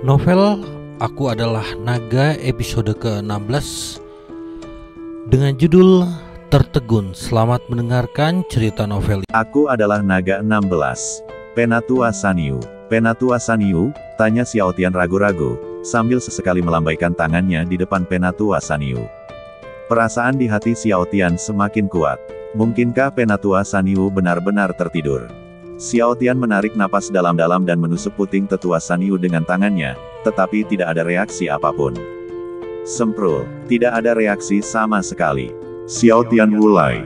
Novel Aku Adalah Naga episode ke-16 dengan judul Tertegun. Selamat mendengarkan cerita novel. Aku adalah naga 16. Penatua Sanyu. Penatua Sanyu, tanya Xiao Tian ragu-ragu, sambil sesekali melambaikan tangannya di depan Penatua Sanyu. Perasaan di hati Xiao Tian semakin kuat. Mungkinkah Penatua Sanyu benar-benar tertidur? Xiao Tian menarik napas dalam-dalam dan menusuk puting tetua Sanyu dengan tangannya, tetapi tidak ada reaksi apapun. Semprul, tidak ada reaksi sama sekali. Xiao Tian mulai.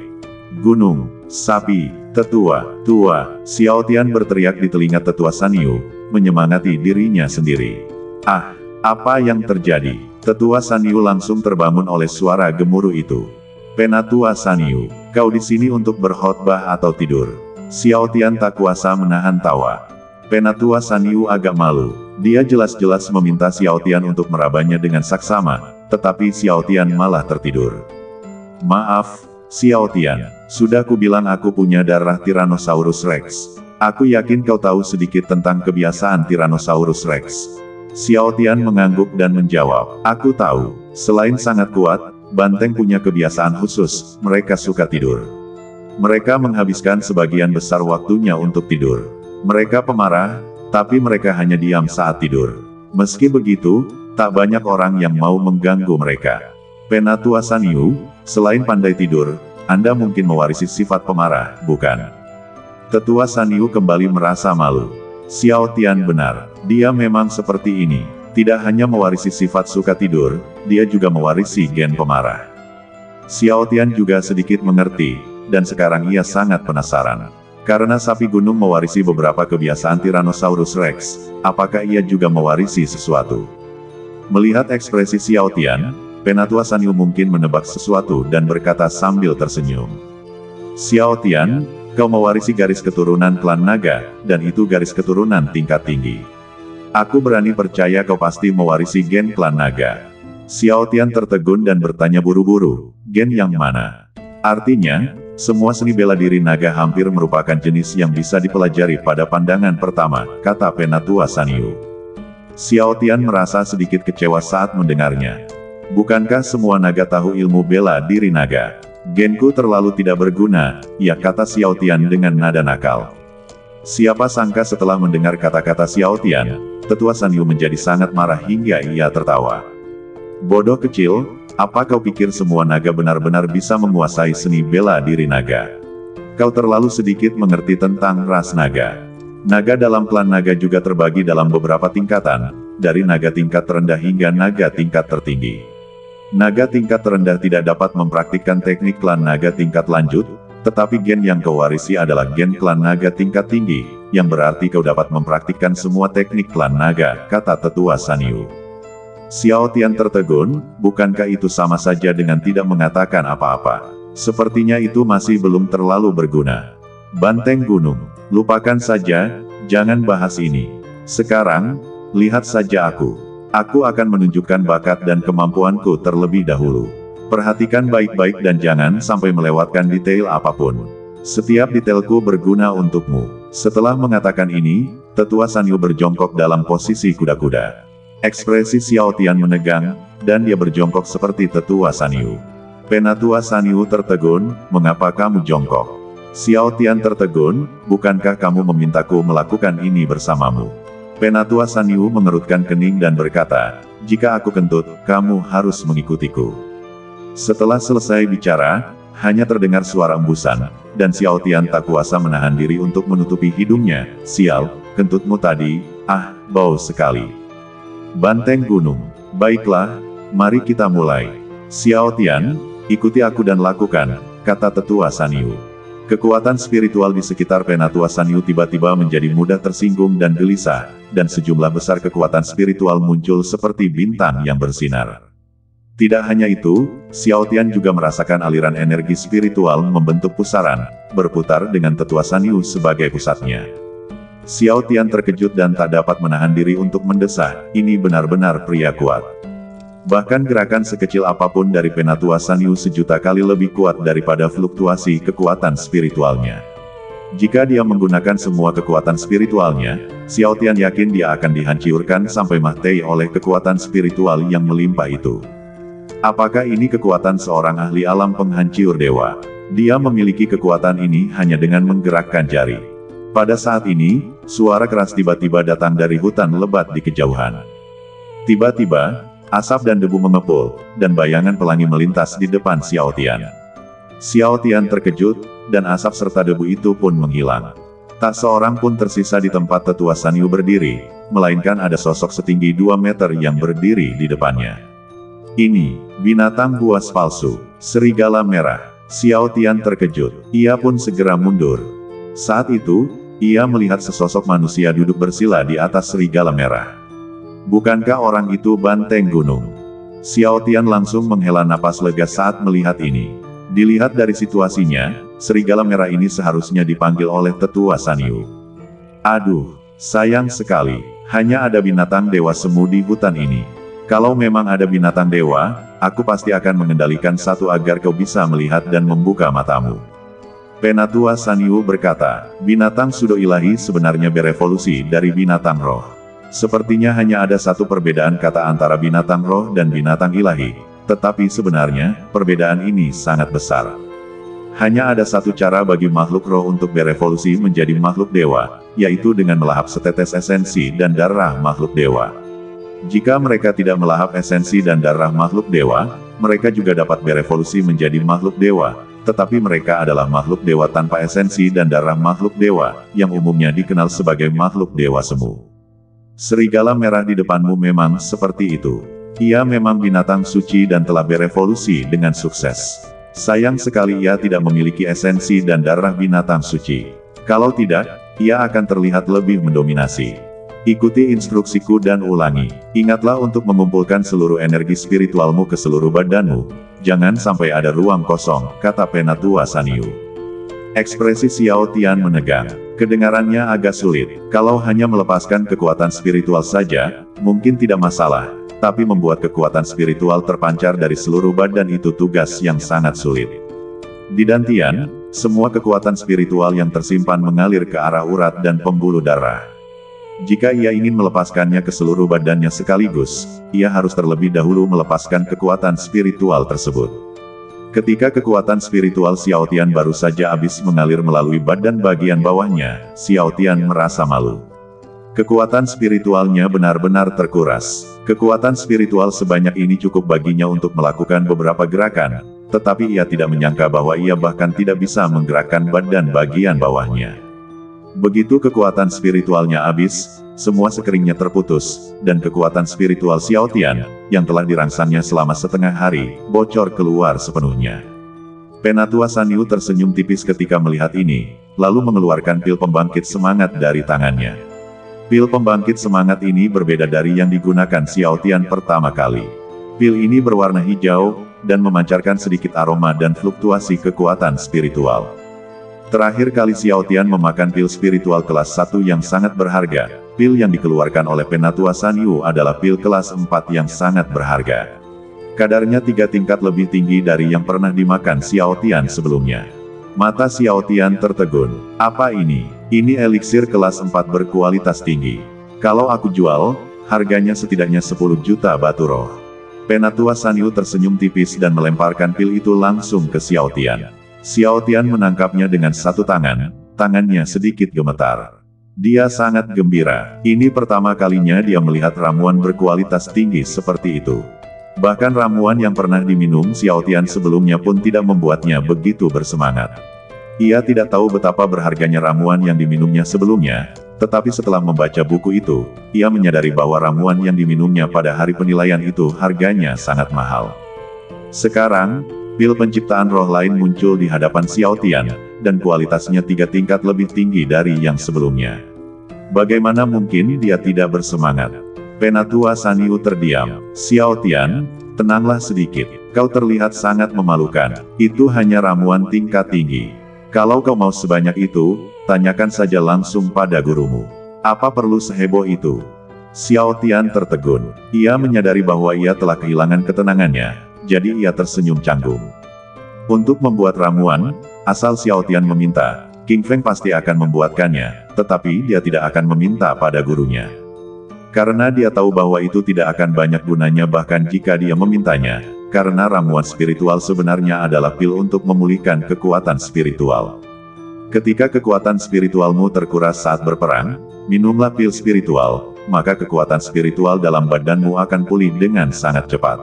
Gunung, sapi, tetua, tua. Xiao Tian berteriak di telinga tetua Sanyu, menyemangati dirinya sendiri. Ah, apa yang terjadi? Tetua Sanyu langsung terbangun oleh suara gemuruh itu. Penatua Sanyu, kau di sini untuk berkhotbah atau tidur? Xiao Tian tak kuasa menahan tawa. Penatua Sanyu agak malu. Dia jelas-jelas meminta Xiao Tian untuk merabanya dengan saksama, tetapi Xiao Tian malah tertidur. Maaf, Xiao Tian, sudah kubilang aku punya darah Tyrannosaurus Rex. Aku yakin kau tahu sedikit tentang kebiasaan Tyrannosaurus Rex. Xiao Tian mengangguk dan menjawab, aku tahu, selain sangat kuat, banteng punya kebiasaan khusus, mereka suka tidur. Mereka menghabiskan sebagian besar waktunya untuk tidur. Mereka pemarah, tapi mereka hanya diam saat tidur. Meski begitu, tak banyak orang yang mau mengganggu mereka. Penatua Sanyu, selain pandai tidur, Anda mungkin mewarisi sifat pemarah, bukan? Tetua Sanyu kembali merasa malu. Xiao Tian benar, dia memang seperti ini. Tidak hanya mewarisi sifat suka tidur, dia juga mewarisi gen pemarah. Xiao Tian juga sedikit mengerti, dan sekarang ia sangat penasaran. Karena sapi gunung mewarisi beberapa kebiasaan Tyrannosaurus Rex, apakah ia juga mewarisi sesuatu? Melihat ekspresi Xiao Tian, Penatua Sanyu mungkin menebak sesuatu dan berkata sambil tersenyum. Xiao Tian, kau mewarisi garis keturunan klan naga, dan itu garis keturunan tingkat tinggi. Aku berani percaya kau pasti mewarisi gen klan naga. Xiao Tian tertegun dan bertanya buru-buru, gen yang mana? Artinya, semua seni bela diri naga hampir merupakan jenis yang bisa dipelajari pada pandangan pertama, kata Penatua Sanyu. Xiao Tian merasa sedikit kecewa saat mendengarnya. Bukankah semua naga tahu ilmu bela diri naga? Genku terlalu tidak berguna, ya, kata Xiao Tian dengan nada nakal. Siapa sangka setelah mendengar kata-kata Xiao Tian, Tetua Sanyu menjadi sangat marah hingga ia tertawa. Bodoh kecil, apa kau pikir semua naga benar-benar bisa menguasai seni bela diri naga? Kau terlalu sedikit mengerti tentang ras naga. Naga dalam klan naga juga terbagi dalam beberapa tingkatan, dari naga tingkat terendah hingga naga tingkat tertinggi. Naga tingkat terendah tidak dapat mempraktikkan teknik klan naga tingkat lanjut, tetapi gen yang kau warisi adalah gen klan naga tingkat tinggi, yang berarti kau dapat mempraktikkan semua teknik klan naga, kata Tetua Sanyu. Xiao Tian tertegun, bukankah itu sama saja dengan tidak mengatakan apa-apa? Sepertinya itu masih belum terlalu berguna. Banteng gunung, lupakan saja, jangan bahas ini. Sekarang, lihat saja aku. Aku akan menunjukkan bakat dan kemampuanku terlebih dahulu. Perhatikan baik-baik dan jangan sampai melewatkan detail apapun. Setiap detailku berguna untukmu. Setelah mengatakan ini, Tetua Sanyu berjongkok dalam posisi kuda-kuda. Ekspresi Xiao Tian menegang, dan dia berjongkok seperti Tetua Sanyu. Penatua Sanyu tertegun, mengapa kamu jongkok? Xiao Tian tertegun, bukankah kamu memintaku melakukan ini bersamamu? Penatua Sanyu mengerutkan kening dan berkata, jika aku kentut, kamu harus mengikutiku. Setelah selesai bicara, hanya terdengar suara embusan, dan Xiao Tian tak kuasa menahan diri untuk menutupi hidungnya. Sial, kentutmu tadi, bau sekali. Banteng gunung. Baiklah, mari kita mulai. Xiao Tian, ikuti aku dan lakukan, kata Tetua Sanyu. Kekuatan spiritual di sekitar Penatua Sanyu tiba-tiba menjadi mudah tersinggung dan gelisah, dan sejumlah besar kekuatan spiritual muncul seperti bintang yang bersinar. Tidak hanya itu, Xiao Tian juga merasakan aliran energi spiritual membentuk pusaran, berputar dengan Tetua Sanyu sebagai pusatnya. Xiao Tian terkejut dan tak dapat menahan diri untuk mendesah, ini benar-benar pria kuat. Bahkan gerakan sekecil apapun dari Penatua Sanyu sejuta kali lebih kuat daripada fluktuasi kekuatan spiritualnya. Jika dia menggunakan semua kekuatan spiritualnya, Xiao Tian yakin dia akan dihancurkan sampai mati oleh kekuatan spiritual yang melimpah itu. Apakah ini kekuatan seorang ahli alam penghancur dewa? Dia memiliki kekuatan ini hanya dengan menggerakkan jari. Pada saat ini, suara keras tiba-tiba datang dari hutan lebat di kejauhan. Tiba-tiba, asap dan debu mengepul, dan bayangan pelangi melintas di depan Xiao Tian. Xiao Tian terkejut, dan asap serta debu itu pun menghilang. Tak seorang pun tersisa di tempat tetua Sanyu berdiri, melainkan ada sosok setinggi 2 meter yang berdiri di depannya. Ini, binatang buas palsu, serigala merah. Xiao Tian terkejut, ia pun segera mundur. Saat itu, ia melihat sesosok manusia duduk bersila di atas serigala merah. Bukankah orang itu banteng gunung? Xiao Tian langsung menghela napas lega saat melihat ini. Dilihat dari situasinya, serigala merah ini seharusnya dipanggil oleh tetua Sanyu. Aduh, sayang sekali, hanya ada binatang dewa semu di hutan ini. Kalau memang ada binatang dewa, aku pasti akan mengendalikan satu agar kau bisa melihat dan membuka matamu. Penatua Sanyu berkata, binatang sudo ilahi sebenarnya berevolusi dari binatang roh. Sepertinya hanya ada satu perbedaan kata antara binatang roh dan binatang ilahi. Tetapi sebenarnya, perbedaan ini sangat besar. Hanya ada satu cara bagi makhluk roh untuk berevolusi menjadi makhluk dewa, yaitu dengan melahap setetes esensi dan darah makhluk dewa. Jika mereka tidak melahap esensi dan darah makhluk dewa, mereka juga dapat berevolusi menjadi makhluk dewa, tetapi mereka adalah makhluk dewa tanpa esensi dan darah makhluk dewa, yang umumnya dikenal sebagai makhluk dewa semu. Serigala merah di depanmu memang seperti itu. Ia memang binatang suci dan telah berevolusi dengan sukses. Sayang sekali ia tidak memiliki esensi dan darah binatang suci. Kalau tidak, ia akan terlihat lebih mendominasi. Ikuti instruksiku dan ulangi. Ingatlah untuk mengumpulkan seluruh energi spiritualmu ke seluruh badanmu. Jangan sampai ada ruang kosong, kata Penatua Sanyu. Ekspresi Xiao Tian menegang. Kedengarannya agak sulit. Kalau hanya melepaskan kekuatan spiritual saja, mungkin tidak masalah. Tapi membuat kekuatan spiritual terpancar dari seluruh badan itu tugas yang sangat sulit. Di dantian, semua kekuatan spiritual yang tersimpan mengalir ke arah urat dan pembuluh darah. Jika ia ingin melepaskannya ke seluruh badannya sekaligus, ia harus terlebih dahulu melepaskan kekuatan spiritual tersebut. Ketika kekuatan spiritual Xiao Tian baru saja habis mengalir melalui badan bagian bawahnya, Xiao Tian merasa malu. Kekuatan spiritualnya benar-benar terkuras. Kekuatan spiritual sebanyak ini cukup baginya untuk melakukan beberapa gerakan, tetapi ia tidak menyangka bahwa ia bahkan tidak bisa menggerakkan badan bagian bawahnya. Begitu kekuatan spiritualnya habis, semua sekeringnya terputus, dan kekuatan spiritual Xiao Tian, yang telah dirangsangnya selama setengah hari, bocor keluar sepenuhnya. Penatua Sanyu tersenyum tipis ketika melihat ini, lalu mengeluarkan pil pembangkit semangat dari tangannya. Pil pembangkit semangat ini berbeda dari yang digunakan Xiao Tian pertama kali. Pil ini berwarna hijau, dan memancarkan sedikit aroma dan fluktuasi kekuatan spiritual. Terakhir kali Xiao Tian memakan pil spiritual kelas 1 yang sangat berharga. Pil yang dikeluarkan oleh Penatua Sanyu adalah pil kelas 4 yang sangat berharga. Kadarnya 3 tingkat lebih tinggi dari yang pernah dimakan Xiao Tian sebelumnya. Mata Xiao Tian tertegun. Apa ini? Ini eliksir kelas 4 berkualitas tinggi. Kalau aku jual, harganya setidaknya 10 juta batu roh. Penatua Sanyu tersenyum tipis dan melemparkan pil itu langsung ke Xiao Tian. Xiao Tian menangkapnya dengan satu tangan, tangannya sedikit gemetar. Dia sangat gembira. Ini pertama kalinya dia melihat ramuan berkualitas tinggi seperti itu. Bahkan ramuan yang pernah diminum Xiao Tian sebelumnya pun tidak membuatnya begitu bersemangat. Ia tidak tahu betapa berharganya ramuan yang diminumnya sebelumnya, tetapi setelah membaca buku itu, ia menyadari bahwa ramuan yang diminumnya pada hari penilaian itu harganya sangat mahal. Sekarang, pil penciptaan roh lain muncul di hadapan Xiao Tian, dan kualitasnya 3 tingkat lebih tinggi dari yang sebelumnya. Bagaimana mungkin dia tidak bersemangat? Penatua Sanyu terdiam. Xiao Tian, tenanglah sedikit. Kau terlihat sangat memalukan. Itu hanya ramuan tingkat tinggi. Kalau kau mau sebanyak itu, tanyakan saja langsung pada gurumu. Apa perlu seheboh itu? Xiao Tian tertegun. Ia menyadari bahwa ia telah kehilangan ketenangannya, jadi ia tersenyum canggung. Untuk membuat ramuan, asal Xiao Tian meminta, King Feng pasti akan membuatkannya, tetapi dia tidak akan meminta pada gurunya. Karena dia tahu bahwa itu tidak akan banyak gunanya bahkan jika dia memintanya, karena ramuan spiritual sebenarnya adalah pil untuk memulihkan kekuatan spiritual. Ketika kekuatan spiritualmu terkuras saat berperang, minumlah pil spiritual, maka kekuatan spiritual dalam badanmu akan pulih dengan sangat cepat.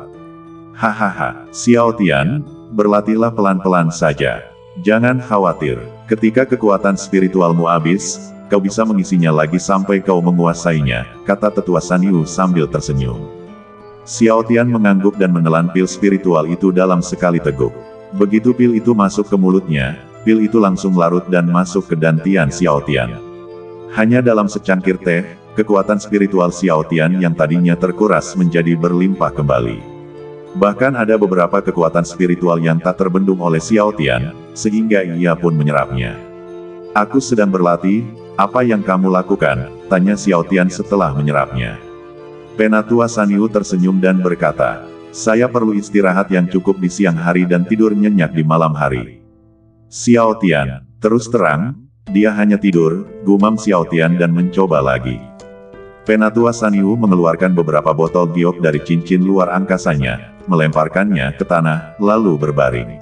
Hahaha, Xiao Tian, berlatihlah pelan-pelan saja. Jangan khawatir, ketika kekuatan spiritualmu habis, kau bisa mengisinya lagi sampai kau menguasainya, kata Tetua San Yu sambil tersenyum. Xiao Tian mengangguk dan menelan pil spiritual itu dalam sekali teguk. Begitu pil itu masuk ke mulutnya, pil itu langsung larut dan masuk ke dantian Xiao Tian. Hanya dalam secangkir teh, kekuatan spiritual Xiao Tian yang tadinya terkuras menjadi berlimpah kembali. Bahkan ada beberapa kekuatan spiritual yang tak terbendung oleh Xiao Tian, sehingga ia pun menyerapnya. Aku sedang berlatih, apa yang kamu lakukan? Tanya Xiao Tian setelah menyerapnya. Penatua San Yu tersenyum dan berkata, saya perlu istirahat yang cukup di siang hari dan tidur nyenyak di malam hari. Xiao Tian, terus terang, dia hanya tidur, gumam Xiao Tian dan mencoba lagi. Penatua San Yu mengeluarkan beberapa botol giok dari cincin luar angkasanya, melemparkannya ke tanah, lalu berbaring.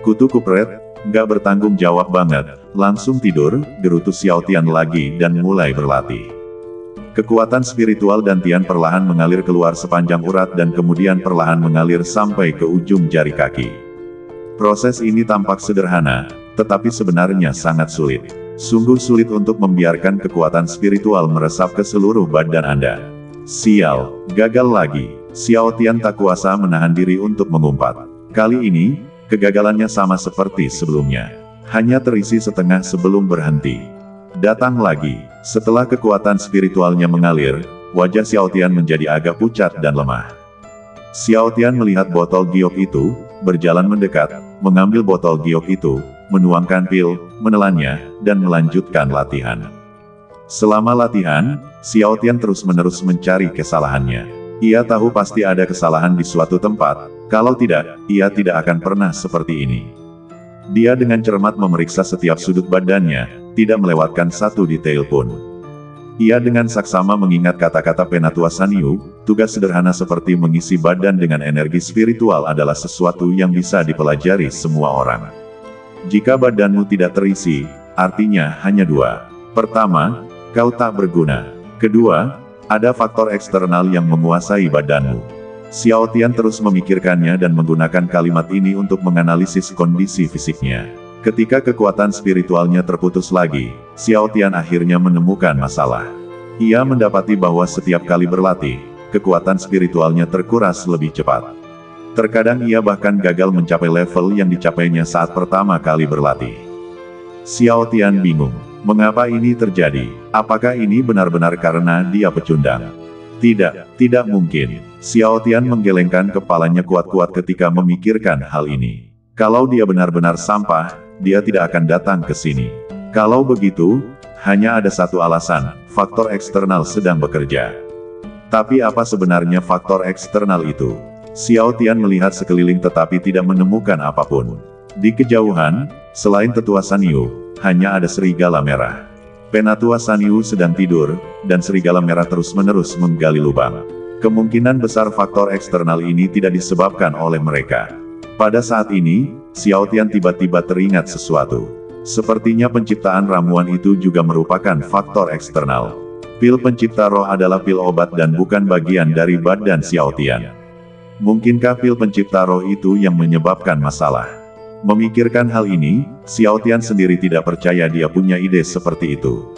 Kutu kupret, gak bertanggung jawab banget, langsung tidur, gerutu Xiao Tian lagi dan mulai berlatih. Kekuatan spiritual dantian perlahan mengalir keluar sepanjang urat dan kemudian perlahan mengalir sampai ke ujung jari kaki. Proses ini tampak sederhana, tetapi sebenarnya sangat sulit. Sungguh sulit untuk membiarkan kekuatan spiritual meresap ke seluruh badan Anda. Sial, gagal lagi. Xiao Tian tak kuasa menahan diri untuk mengumpat. Kali ini, kegagalannya sama seperti sebelumnya. Hanya terisi setengah sebelum berhenti. Datang lagi. Setelah kekuatan spiritualnya mengalir, wajah Xiao Tian menjadi agak pucat dan lemah. Xiao Tian melihat botol giok itu, berjalan mendekat, mengambil botol giok itu, menuangkan pil, menelannya, dan melanjutkan latihan. Selama latihan, Xiao Tian terus-menerus mencari kesalahannya. Ia tahu pasti ada kesalahan di suatu tempat, kalau tidak, ia tidak akan pernah seperti ini. Dia dengan cermat memeriksa setiap sudut badannya, tidak melewatkan satu detail pun. Ia dengan saksama mengingat kata-kata Penatua San Yu, tugas sederhana seperti mengisi badan dengan energi spiritual adalah sesuatu yang bisa dipelajari semua orang. Jika badanmu tidak terisi, artinya hanya dua. Pertama, kau tak berguna. Kedua, ada faktor eksternal yang menguasai badanmu. Xiao Tian terus memikirkannya dan menggunakan kalimat ini untuk menganalisis kondisi fisiknya. Ketika kekuatan spiritualnya terputus lagi, Xiao Tian akhirnya menemukan masalah. Ia mendapati bahwa setiap kali berlatih, kekuatan spiritualnya terkuras lebih cepat. Terkadang ia bahkan gagal mencapai level yang dicapainya saat pertama kali berlatih. Xiao Tian bingung. Mengapa ini terjadi? Apakah ini benar-benar karena dia pecundang? Tidak mungkin. Xiao Tian menggelengkan kepalanya kuat-kuat ketika memikirkan hal ini. Kalau dia benar-benar sampah, dia tidak akan datang ke sini. Kalau begitu, hanya ada satu alasan, faktor eksternal sedang bekerja. Tapi apa sebenarnya faktor eksternal itu? Xiao Tian melihat sekeliling tetapi tidak menemukan apapun. Di kejauhan, selain Tetua San Yu, hanya ada serigala merah. Penatua San Yu sedang tidur, dan serigala merah terus-menerus menggali lubang. Kemungkinan besar faktor eksternal ini tidak disebabkan oleh mereka. Pada saat ini, Xiao Tian tiba-tiba teringat sesuatu. Sepertinya penciptaan ramuan itu juga merupakan faktor eksternal. Pil pencipta roh adalah pil obat dan bukan bagian dari badan Xiao Tian. Mungkinkah pil pencipta roh itu yang menyebabkan masalah? Memikirkan hal ini, Xiao Tian sendiri tidak percaya dia punya ide seperti itu.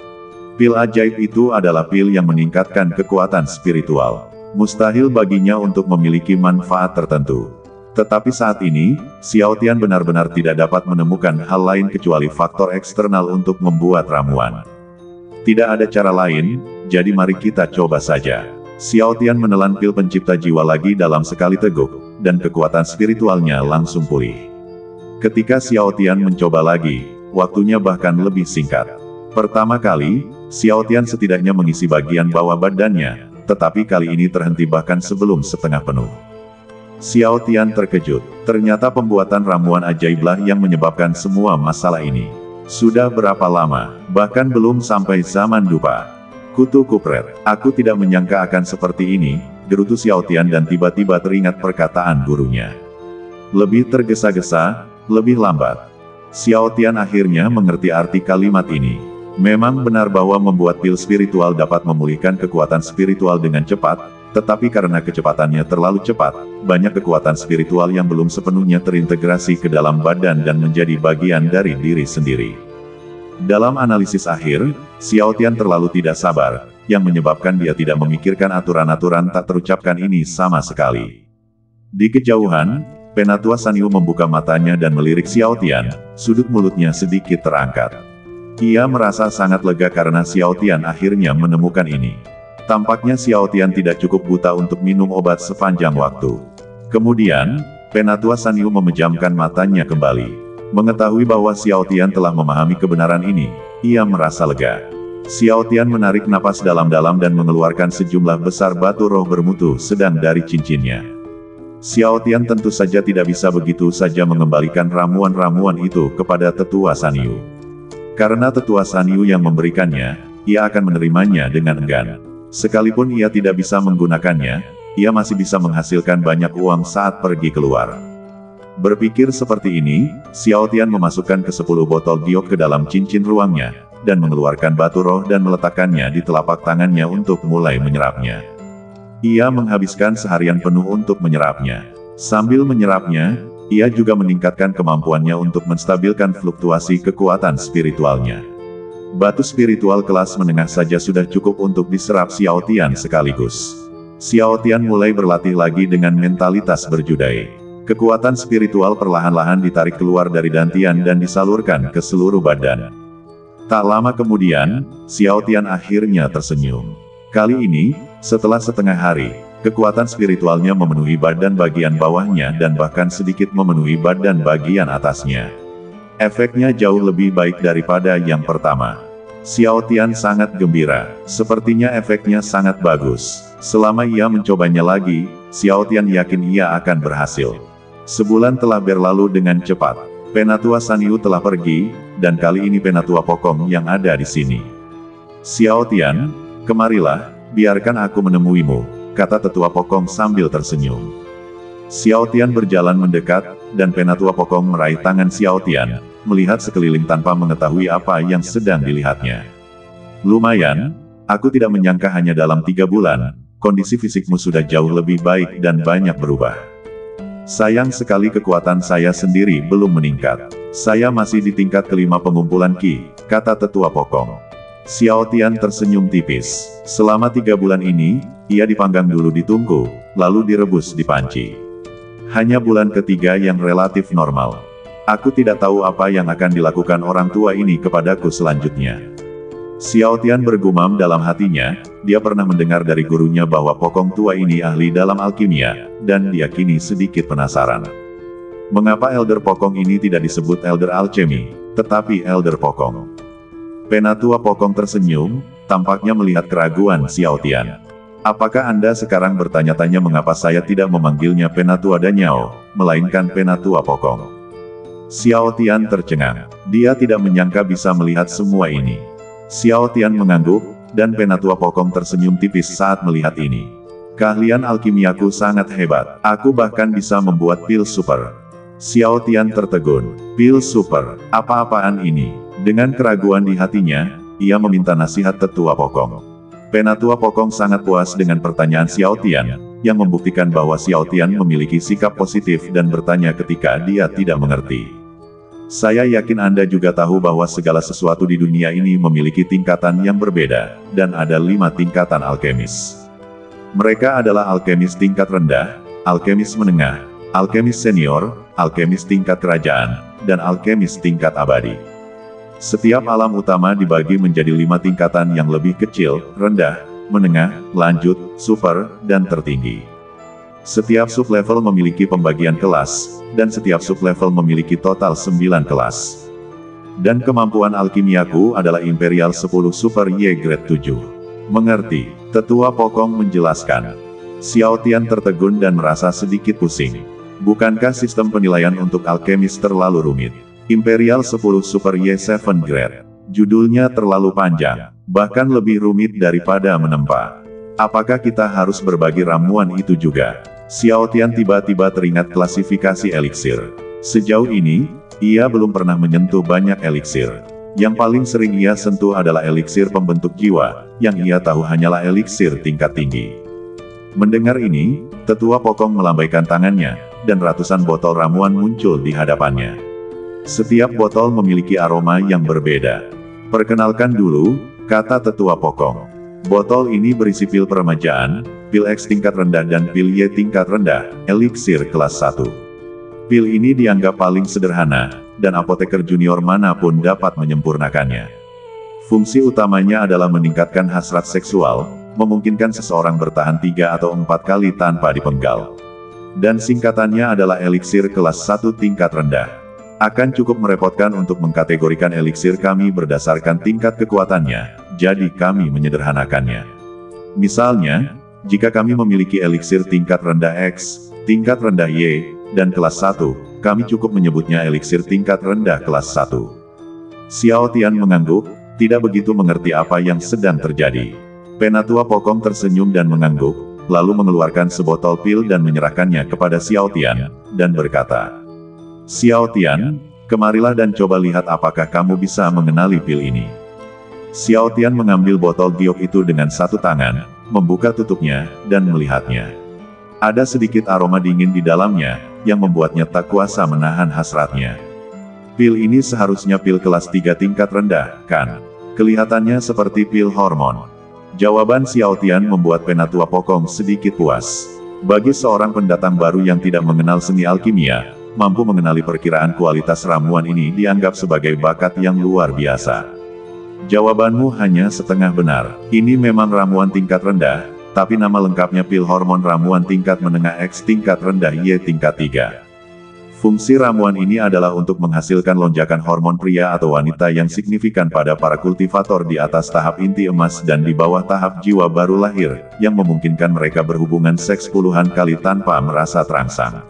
Pil ajaib itu adalah pil yang meningkatkan kekuatan spiritual. Mustahil baginya untuk memiliki manfaat tertentu. Tetapi saat ini, Xiao Tian benar-benar tidak dapat menemukan hal lain kecuali faktor eksternal untuk membuat ramuan. Tidak ada cara lain, jadi mari kita coba saja. Xiao Tian menelan pil pencipta jiwa lagi dalam sekali teguk, dan kekuatan spiritualnya langsung pulih. Ketika Xiao Tian mencoba lagi, waktunya bahkan lebih singkat. Pertama kali, Xiao Tian setidaknya mengisi bagian bawah badannya, tetapi kali ini terhenti bahkan sebelum setengah penuh. Xiao Tian terkejut, ternyata pembuatan ramuan ajaiblah yang menyebabkan semua masalah ini. Sudah berapa lama? Bahkan belum sampai zaman dupa. Kutu kupret. Aku tidak menyangka akan seperti ini, gerutu Xiao Tian dan tiba-tiba teringat perkataan gurunya. Lebih tergesa-gesa, lebih lambat. Xiao Tian akhirnya mengerti arti kalimat ini. Memang benar bahwa membuat pil spiritual dapat memulihkan kekuatan spiritual dengan cepat, tetapi karena kecepatannya terlalu cepat, banyak kekuatan spiritual yang belum sepenuhnya terintegrasi ke dalam badan dan menjadi bagian dari diri sendiri. Dalam analisis akhir, Xiao Tian terlalu tidak sabar, yang menyebabkan dia tidak memikirkan aturan-aturan tak terucapkan ini sama sekali. Di kejauhan, Penatua Sanyu membuka matanya dan melirik Xiao Tian, sudut mulutnya sedikit terangkat. Ia merasa sangat lega karena Xiao Tian akhirnya menemukan ini. Tampaknya Xiao Tian tidak cukup buta untuk minum obat sepanjang waktu. Kemudian, Penatua Sanyu memejamkan matanya kembali. Mengetahui bahwa Xiao Tian telah memahami kebenaran ini, ia merasa lega. Xiao Tian menarik napas dalam-dalam dan mengeluarkan sejumlah besar batu roh bermutu sedang dari cincinnya. Xiao Tian tentu saja tidak bisa begitu saja mengembalikan ramuan-ramuan itu kepada Tetua Sanyu. Karena Tetua Sanyu yang memberikannya, ia akan menerimanya dengan enggan. Sekalipun ia tidak bisa menggunakannya, ia masih bisa menghasilkan banyak uang saat pergi keluar. Berpikir seperti ini, Xiao Tian memasukkan ke-10 botol giok ke dalam cincin ruangnya, dan mengeluarkan batu roh dan meletakkannya di telapak tangannya untuk mulai menyerapnya. Ia menghabiskan seharian penuh untuk menyerapnya. Sambil menyerapnya, ia juga meningkatkan kemampuannya untuk menstabilkan fluktuasi kekuatan spiritualnya. Batu spiritual kelas menengah saja sudah cukup untuk diserap Xiao Tian sekaligus. Xiao Tian mulai berlatih lagi dengan mentalitas berjudai. Kekuatan spiritual perlahan-lahan ditarik keluar dari dantian dan disalurkan ke seluruh badan. Tak lama kemudian, Xiao Tian akhirnya tersenyum. Kali ini, setelah setengah hari, kekuatan spiritualnya memenuhi badan bagian bawahnya dan bahkan sedikit memenuhi badan bagian atasnya. Efeknya jauh lebih baik daripada yang pertama. Xiao Tian sangat gembira, sepertinya efeknya sangat bagus. Selama ia mencobanya lagi, Xiao Tian yakin ia akan berhasil. Sebulan telah berlalu dengan cepat. Penatua Sanyu telah pergi, dan kali ini Penatua Pokong yang ada di sini. Xiao Tian, kemarilah, biarkan aku menemuimu, kata Tetua Pokong sambil tersenyum. Xiao Tian berjalan mendekat, dan Penatua Pokong meraih tangan Xiao Tian, melihat sekeliling tanpa mengetahui apa yang sedang dilihatnya. Lumayan, aku tidak menyangka hanya dalam 3 bulan, kondisi fisikmu sudah jauh lebih baik dan banyak berubah. Sayang sekali kekuatan saya sendiri belum meningkat. Saya masih di tingkat kelima pengumpulan Qi, kata Tetua Pokong. Xiao Tian tersenyum tipis. Selama 3 bulan ini, ia dipanggang dulu di tungku, lalu direbus di panci. Hanya bulan ketiga yang relatif normal. Aku tidak tahu apa yang akan dilakukan orang tua ini kepadaku selanjutnya. Xiao Tian bergumam dalam hatinya, dia pernah mendengar dari gurunya bahwa Pokong tua ini ahli dalam alkimia, dan dia kini sedikit penasaran. Mengapa Elder Pokong ini tidak disebut Elder Alchemy, tetapi Elder Pokong? Penatua Pokong tersenyum, tampaknya melihat keraguan Xiao Tian. Apakah Anda sekarang bertanya-tanya mengapa saya tidak memanggilnya Penatua Danyao, melainkan Penatua Pokong? Xiao Tian tercengang. Dia tidak menyangka bisa melihat semua ini. Xiao Tian mengangguk, dan Penatua Pokong tersenyum tipis saat melihat ini. Keahlian alkimiaku sangat hebat, aku bahkan bisa membuat pil super. Xiao Tian tertegun. Pil super, apa-apaan ini? Dengan keraguan di hatinya, ia meminta nasihat Tetua Pokong. Penatua Pokong sangat puas dengan pertanyaan Xiao Tian, yang membuktikan bahwa Xiao Tian memiliki sikap positif dan bertanya ketika dia tidak mengerti. Saya yakin Anda juga tahu bahwa segala sesuatu di dunia ini memiliki tingkatan yang berbeda, dan ada 5 tingkatan alkemis. Mereka adalah alkemis tingkat rendah, alkemis menengah, alkemis senior, alkemis tingkat kerajaan, dan alkemis tingkat abadi. Setiap alam utama dibagi menjadi 5 tingkatan yang lebih kecil, rendah, menengah, lanjut, super, dan tertinggi. Setiap sublevel memiliki pembagian kelas, dan setiap sublevel memiliki total 9 kelas. Dan kemampuan alkimiaku adalah Imperial 10 Super Y Grade 7. Mengerti? Tetua Pokong menjelaskan. Xiao Tian tertegun dan merasa sedikit pusing. Bukankah sistem penilaian untuk alkemis terlalu rumit? Imperial 10 Super Y7 Grade. Judulnya terlalu panjang, bahkan lebih rumit daripada menempa. Apakah kita harus berbagi ramuan itu juga? Xiao Tian tiba-tiba teringat klasifikasi eliksir. Sejauh ini, ia belum pernah menyentuh banyak eliksir. Yang paling sering ia sentuh adalah eliksir pembentuk jiwa, yang ia tahu hanyalah eliksir tingkat tinggi. Mendengar ini, Tetua Pokong melambaikan tangannya, dan ratusan botol ramuan muncul di hadapannya. Setiap botol memiliki aroma yang berbeda. Perkenalkan dulu, kata Tetua Pokong. Botol ini berisi pil peremajaan, pil X tingkat rendah dan pil Y tingkat rendah, eliksir kelas 1. Pil ini dianggap paling sederhana, dan apoteker junior manapun dapat menyempurnakannya. Fungsi utamanya adalah meningkatkan hasrat seksual, memungkinkan seseorang bertahan 3 atau 4 kali tanpa dipenggal. Dan singkatannya adalah eliksir kelas 1 tingkat rendah. Akan cukup merepotkan untuk mengkategorikan eliksir kami berdasarkan tingkat kekuatannya, jadi kami menyederhanakannya. Misalnya, jika kami memiliki eliksir tingkat rendah X, tingkat rendah Y, dan kelas 1, kami cukup menyebutnya eliksir tingkat rendah kelas 1. Xiao Tian mengangguk, tidak begitu mengerti apa yang sedang terjadi. Penatua Pokong tersenyum dan mengangguk, lalu mengeluarkan sebotol pil dan menyerahkannya kepada Xiao Tian, dan berkata, Xiao Tian, kemarilah dan coba lihat apakah kamu bisa mengenali pil ini. Xiao Tian mengambil botol giok itu dengan satu tangan, membuka tutupnya, dan melihatnya. Ada sedikit aroma dingin di dalamnya, yang membuatnya tak kuasa menahan hasratnya. Pil ini seharusnya pil kelas 3 tingkat rendah, kan? Kelihatannya seperti pil hormon. Jawaban Xiao Tian membuat Penatua Pokong sedikit puas. Bagi seorang pendatang baru yang tidak mengenal seni alkimia, mampu mengenali perkiraan kualitas ramuan ini dianggap sebagai bakat yang luar biasa. Jawabanmu hanya setengah benar. Ini memang ramuan tingkat rendah, tapi nama lengkapnya pil hormon ramuan tingkat menengah X tingkat rendah Y tingkat 3. Fungsi ramuan ini adalah untuk menghasilkan lonjakan hormon pria atau wanita yang signifikan pada para kultivator di atas tahap inti emas dan di bawah tahap jiwa baru lahir, yang memungkinkan mereka berhubungan seks puluhan kali tanpa merasa terangsang.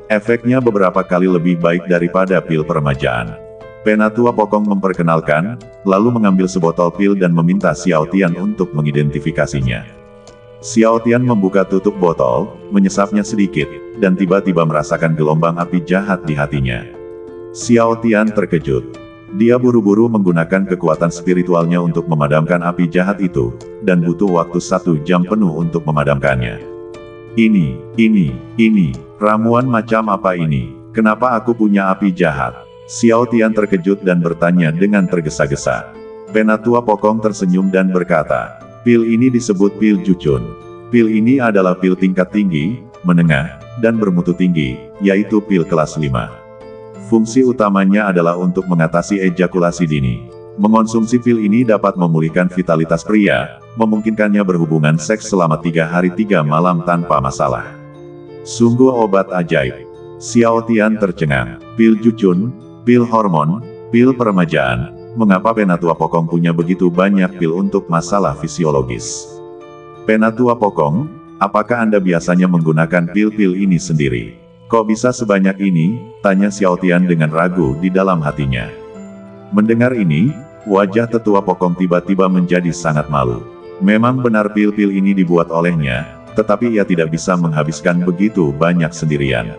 Efeknya beberapa kali lebih baik daripada pil peremajaan. Penatua Pokong memperkenalkan, lalu mengambil sebotol pil dan meminta Xiao Tian untuk mengidentifikasinya. Xiao Tian membuka tutup botol, menyesapnya sedikit, dan tiba-tiba merasakan gelombang api jahat di hatinya. Xiao Tian terkejut. Dia buru-buru menggunakan kekuatan spiritualnya untuk memadamkan api jahat itu, dan butuh waktu 1 jam penuh untuk memadamkannya. Ini, ramuan macam apa ini? Kenapa aku punya api jahat? Xiao Tian terkejut dan bertanya dengan tergesa-gesa. Penatua Pokong tersenyum dan berkata, pil ini disebut pil Jucun. Pil ini adalah pil tingkat tinggi, menengah, dan bermutu tinggi, yaitu pil kelas 5. Fungsi utamanya adalah untuk mengatasi ejakulasi dini. Mengonsumsi pil ini dapat memulihkan vitalitas pria, memungkinkannya berhubungan seks selama 3 hari 3 malam tanpa masalah. Sungguh obat ajaib. Xiao Tian tercengang. Pil Jucun, pil hormon, pil peremajaan. Mengapa Penatua Pokong punya begitu banyak pil untuk masalah fisiologis? Penatua Pokong, apakah Anda biasanya menggunakan pil-pil ini sendiri? Kok bisa sebanyak ini? Tanya Xiao Tian dengan ragu di dalam hatinya. Mendengar ini, wajah Tetua Pokong tiba-tiba menjadi sangat malu. Memang benar pil-pil ini dibuat olehnya, tetapi ia tidak bisa menghabiskan begitu banyak sendirian.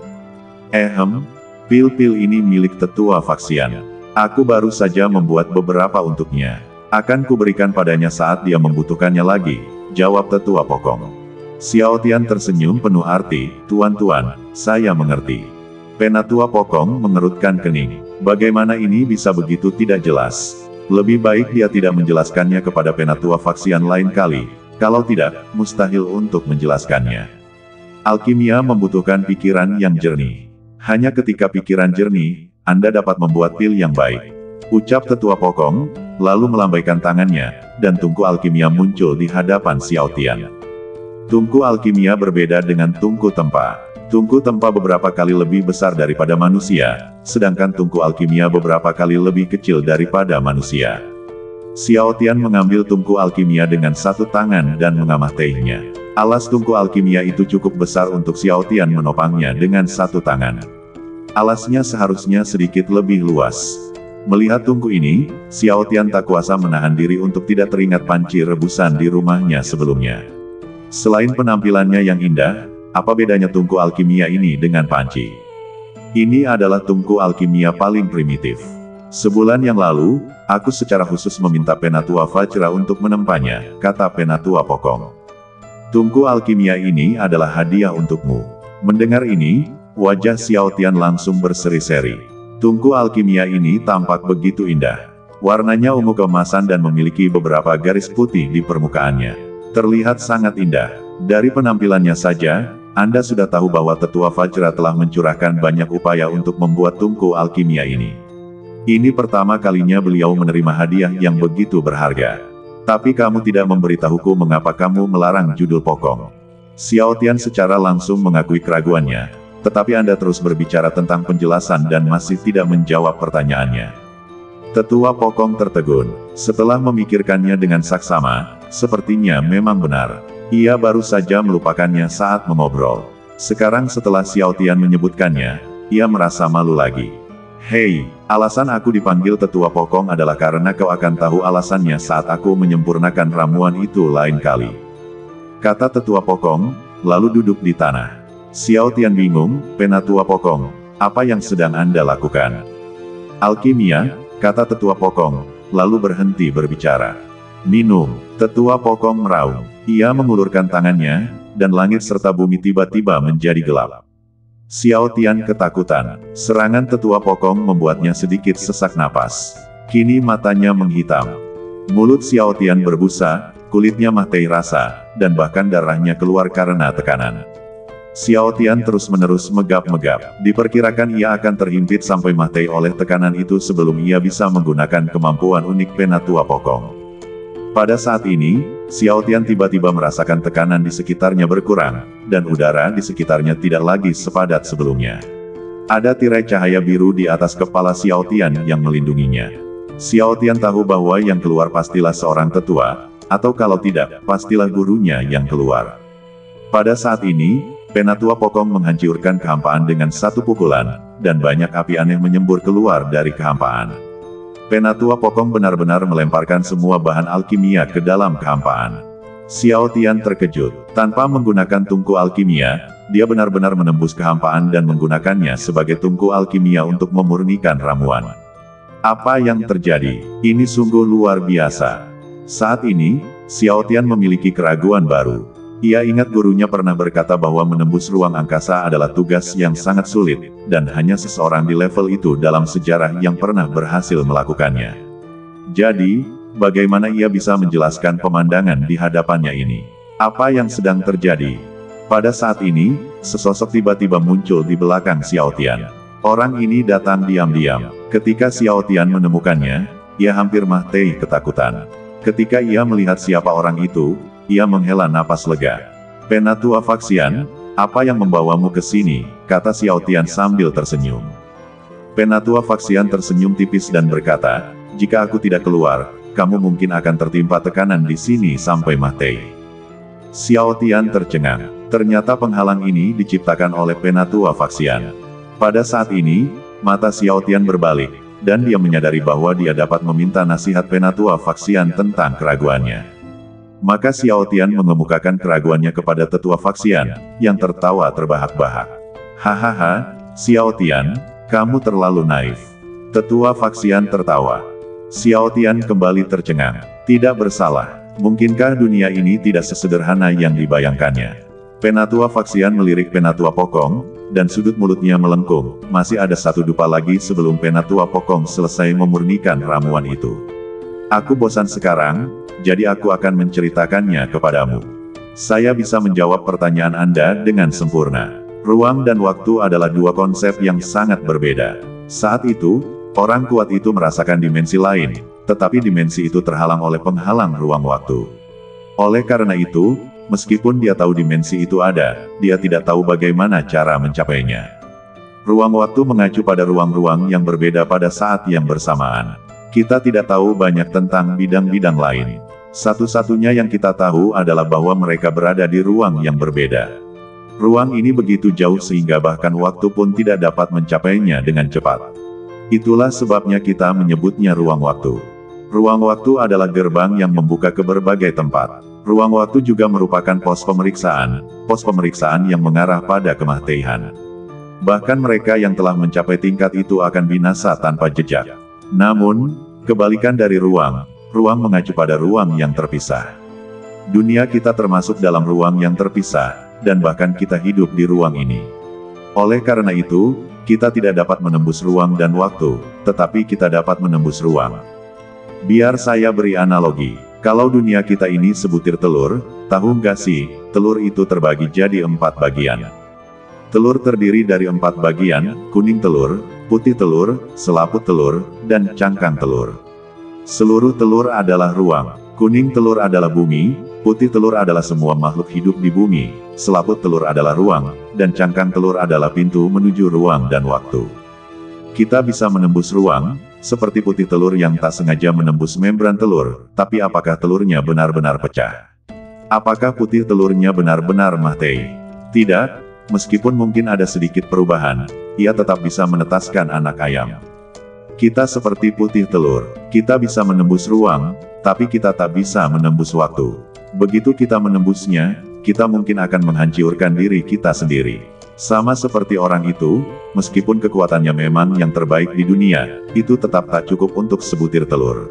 Pil-pil ini milik Tetua Faksian. Aku baru saja membuat beberapa untuknya. Akan kuberikan padanya saat dia membutuhkannya lagi, jawab Tetua Pokong. Xiao Tian tersenyum penuh arti, tuan-tuan, saya mengerti. Penatua Pokong mengerutkan kening. Bagaimana ini bisa begitu tidak jelas? Lebih baik dia tidak menjelaskannya kepada Penatua Faksian lain kali, kalau tidak, mustahil untuk menjelaskannya. Alkimia membutuhkan pikiran yang jernih. Hanya ketika pikiran jernih, Anda dapat membuat pil yang baik. Ucap Tetua Pokong, lalu melambaikan tangannya, dan tungku alkimia muncul di hadapan Xiao Tian. Tungku alkimia berbeda dengan tungku tempa. Tungku tempa beberapa kali lebih besar daripada manusia, sedangkan tungku alkimia beberapa kali lebih kecil daripada manusia. Xiao Tian mengambil tungku alkimia dengan satu tangan dan mengamatinya. Alas tungku alkimia itu cukup besar untuk Xiao Tian menopangnya dengan satu tangan. Alasnya seharusnya sedikit lebih luas. Melihat tungku ini, Xiao Tian tak kuasa menahan diri untuk tidak teringat panci rebusan di rumahnya sebelumnya. Selain penampilannya yang indah, apa bedanya tungku alkimia ini dengan panci? Ini adalah tungku alkimia paling primitif. Sebulan yang lalu, aku secara khusus meminta Penatua Vajra untuk menempanya, kata Penatua Pokong. Tungku alkimia ini adalah hadiah untukmu. Mendengar ini, wajah Xiao Tian langsung berseri-seri. Tungku alkimia ini tampak begitu indah. Warnanya ungu keemasan dan memiliki beberapa garis putih di permukaannya. Terlihat sangat indah. Dari penampilannya saja, Anda sudah tahu bahwa Tetua Vajra telah mencurahkan banyak upaya untuk membuat tungku alkimia ini. Ini pertama kalinya beliau menerima hadiah yang begitu berharga. Tapi kamu tidak memberitahuku mengapa kamu melarang judul Pokong. Xiao Tian secara langsung mengakui keraguannya. Tetapi Anda terus berbicara tentang penjelasan dan masih tidak menjawab pertanyaannya. Tetua Pokong tertegun. Setelah memikirkannya dengan saksama, sepertinya memang benar. Ia baru saja melupakannya saat mengobrol. Sekarang setelah Xiao Tian menyebutkannya, ia merasa malu lagi. Hei, alasan aku dipanggil Tetua Pokong adalah karena kau akan tahu alasannya saat aku menyempurnakan ramuan itu lain kali. Kata Tetua Pokong, lalu duduk di tanah. Xiao Tian bingung, Penatua Pokong, apa yang sedang Anda lakukan? Alkimia, kata Tetua Pokong, lalu berhenti berbicara. Minum, Tetua Pokong meraung. Ia mengulurkan tangannya, dan langit serta bumi tiba-tiba menjadi gelap. Xiao Tian ketakutan. Serangan Tetua Pokong membuatnya sedikit sesak napas. Kini matanya menghitam. Mulut Xiao Tian berbusa, kulitnya mahtai rasa, dan bahkan darahnya keluar karena tekanan. Xiao Tian terus-menerus megap-megap. Diperkirakan ia akan terhimpit sampai mati oleh tekanan itu sebelum ia bisa menggunakan kemampuan unik Penatua Pokong. Pada saat ini, Xiao Tian tiba-tiba merasakan tekanan di sekitarnya berkurang, dan udara di sekitarnya tidak lagi sepadat sebelumnya. Ada tirai cahaya biru di atas kepala Xiao Tian yang melindunginya. Xiao Tian tahu bahwa yang keluar pastilah seorang tetua, atau kalau tidak, pastilah gurunya yang keluar. Pada saat ini, Penatua Pokong menghancurkan kehampaan dengan satu pukulan, dan banyak api aneh menyembur keluar dari kehampaan. Penatua Pokong benar-benar melemparkan semua bahan alkimia ke dalam kehampaan. Xiao Tian terkejut. Tanpa menggunakan tungku alkimia, dia benar-benar menembus kehampaan dan menggunakannya sebagai tungku alkimia untuk memurnikan ramuan. Apa yang terjadi? Ini sungguh luar biasa. Saat ini, Xiao Tian memiliki keraguan baru. Ia ingat gurunya pernah berkata bahwa menembus ruang angkasa adalah tugas yang sangat sulit, dan hanya seseorang di level itu dalam sejarah yang pernah berhasil melakukannya. Jadi, bagaimana ia bisa menjelaskan pemandangan di hadapannya ini? Apa yang sedang terjadi? Pada saat ini, sesosok tiba-tiba muncul di belakang Xiao Tian. Orang ini datang diam-diam. Ketika Xiao Tian menemukannya, ia hampir mati ketakutan. Ketika ia melihat siapa orang itu, ia menghela napas lega. Penatua Faksian, apa yang membawamu ke sini? Kata Xiao Tian sambil tersenyum. Penatua Faksian tersenyum tipis dan berkata, jika aku tidak keluar, kamu mungkin akan tertimpa tekanan di sini sampai mati. Xiao Tian tercengang. Ternyata penghalang ini diciptakan oleh Penatua Faksian. Pada saat ini, mata Xiao Tian berbalik, dan dia menyadari bahwa dia dapat meminta nasihat Penatua Faksian tentang keraguannya. Maka Xiao Tian mengemukakan keraguannya kepada Tetua Faksian, yang tertawa terbahak-bahak. Hahaha, Xiao Tian, kamu terlalu naif. Tetua Faksian tertawa. Xiao Tian kembali tercengang. Tidak bersalah. Mungkinkah dunia ini tidak sesederhana yang dibayangkannya? Penatua Faksian melirik Penatua Pokong, dan sudut mulutnya melengkung. Masih ada satu dupa lagi sebelum Penatua Pokong selesai memurnikan ramuan itu. Aku bosan sekarang, jadi aku akan menceritakannya kepadamu. Saya bisa menjawab pertanyaan Anda dengan sempurna. Ruang dan waktu adalah dua konsep yang sangat berbeda. Saat itu, orang kuat itu merasakan dimensi lain, tetapi dimensi itu terhalang oleh penghalang ruang waktu. Oleh karena itu, meskipun dia tahu dimensi itu ada, dia tidak tahu bagaimana cara mencapainya. Ruang waktu mengacu pada ruang-ruang yang berbeda pada saat yang bersamaan. Kita tidak tahu banyak tentang bidang-bidang lain. Satu-satunya yang kita tahu adalah bahwa mereka berada di ruang yang berbeda. Ruang ini begitu jauh sehingga bahkan waktu pun tidak dapat mencapainya dengan cepat. Itulah sebabnya kita menyebutnya ruang waktu. Ruang waktu adalah gerbang yang membuka ke berbagai tempat. Ruang waktu juga merupakan pos pemeriksaan yang mengarah pada kematian. Bahkan mereka yang telah mencapai tingkat itu akan binasa tanpa jejak. Namun, kebalikan dari ruang mengacu pada ruang yang terpisah. Dunia kita termasuk dalam ruang yang terpisah, dan bahkan kita hidup di ruang ini. Oleh karena itu, kita tidak dapat menembus ruang dan waktu, tetapi kita dapat menembus ruang. Biar saya beri analogi. Kalau dunia kita ini sebutir telur, tahu nggak sih, telur itu terbagi jadi 4 bagian. Telur terdiri dari 4 bagian, kuning telur, putih telur, selaput telur, dan cangkang telur. Seluruh telur adalah ruang. Kuning telur adalah bumi, putih telur adalah semua makhluk hidup di bumi, selaput telur adalah ruang, dan cangkang telur adalah pintu menuju ruang dan waktu. Kita bisa menembus ruang, seperti putih telur yang tak sengaja menembus membran telur, tapi apakah telurnya benar-benar pecah? Apakah putih telurnya benar-benar mati? Tidak, meskipun mungkin ada sedikit perubahan, ia tetap bisa menetaskan anak ayam. Kita seperti putih telur, kita bisa menembus ruang, tapi kita tak bisa menembus waktu. Begitu kita menembusnya, kita mungkin akan menghancurkan diri kita sendiri. Sama seperti orang itu, meskipun kekuatannya memang yang terbaik di dunia, itu tetap tak cukup untuk sebutir telur.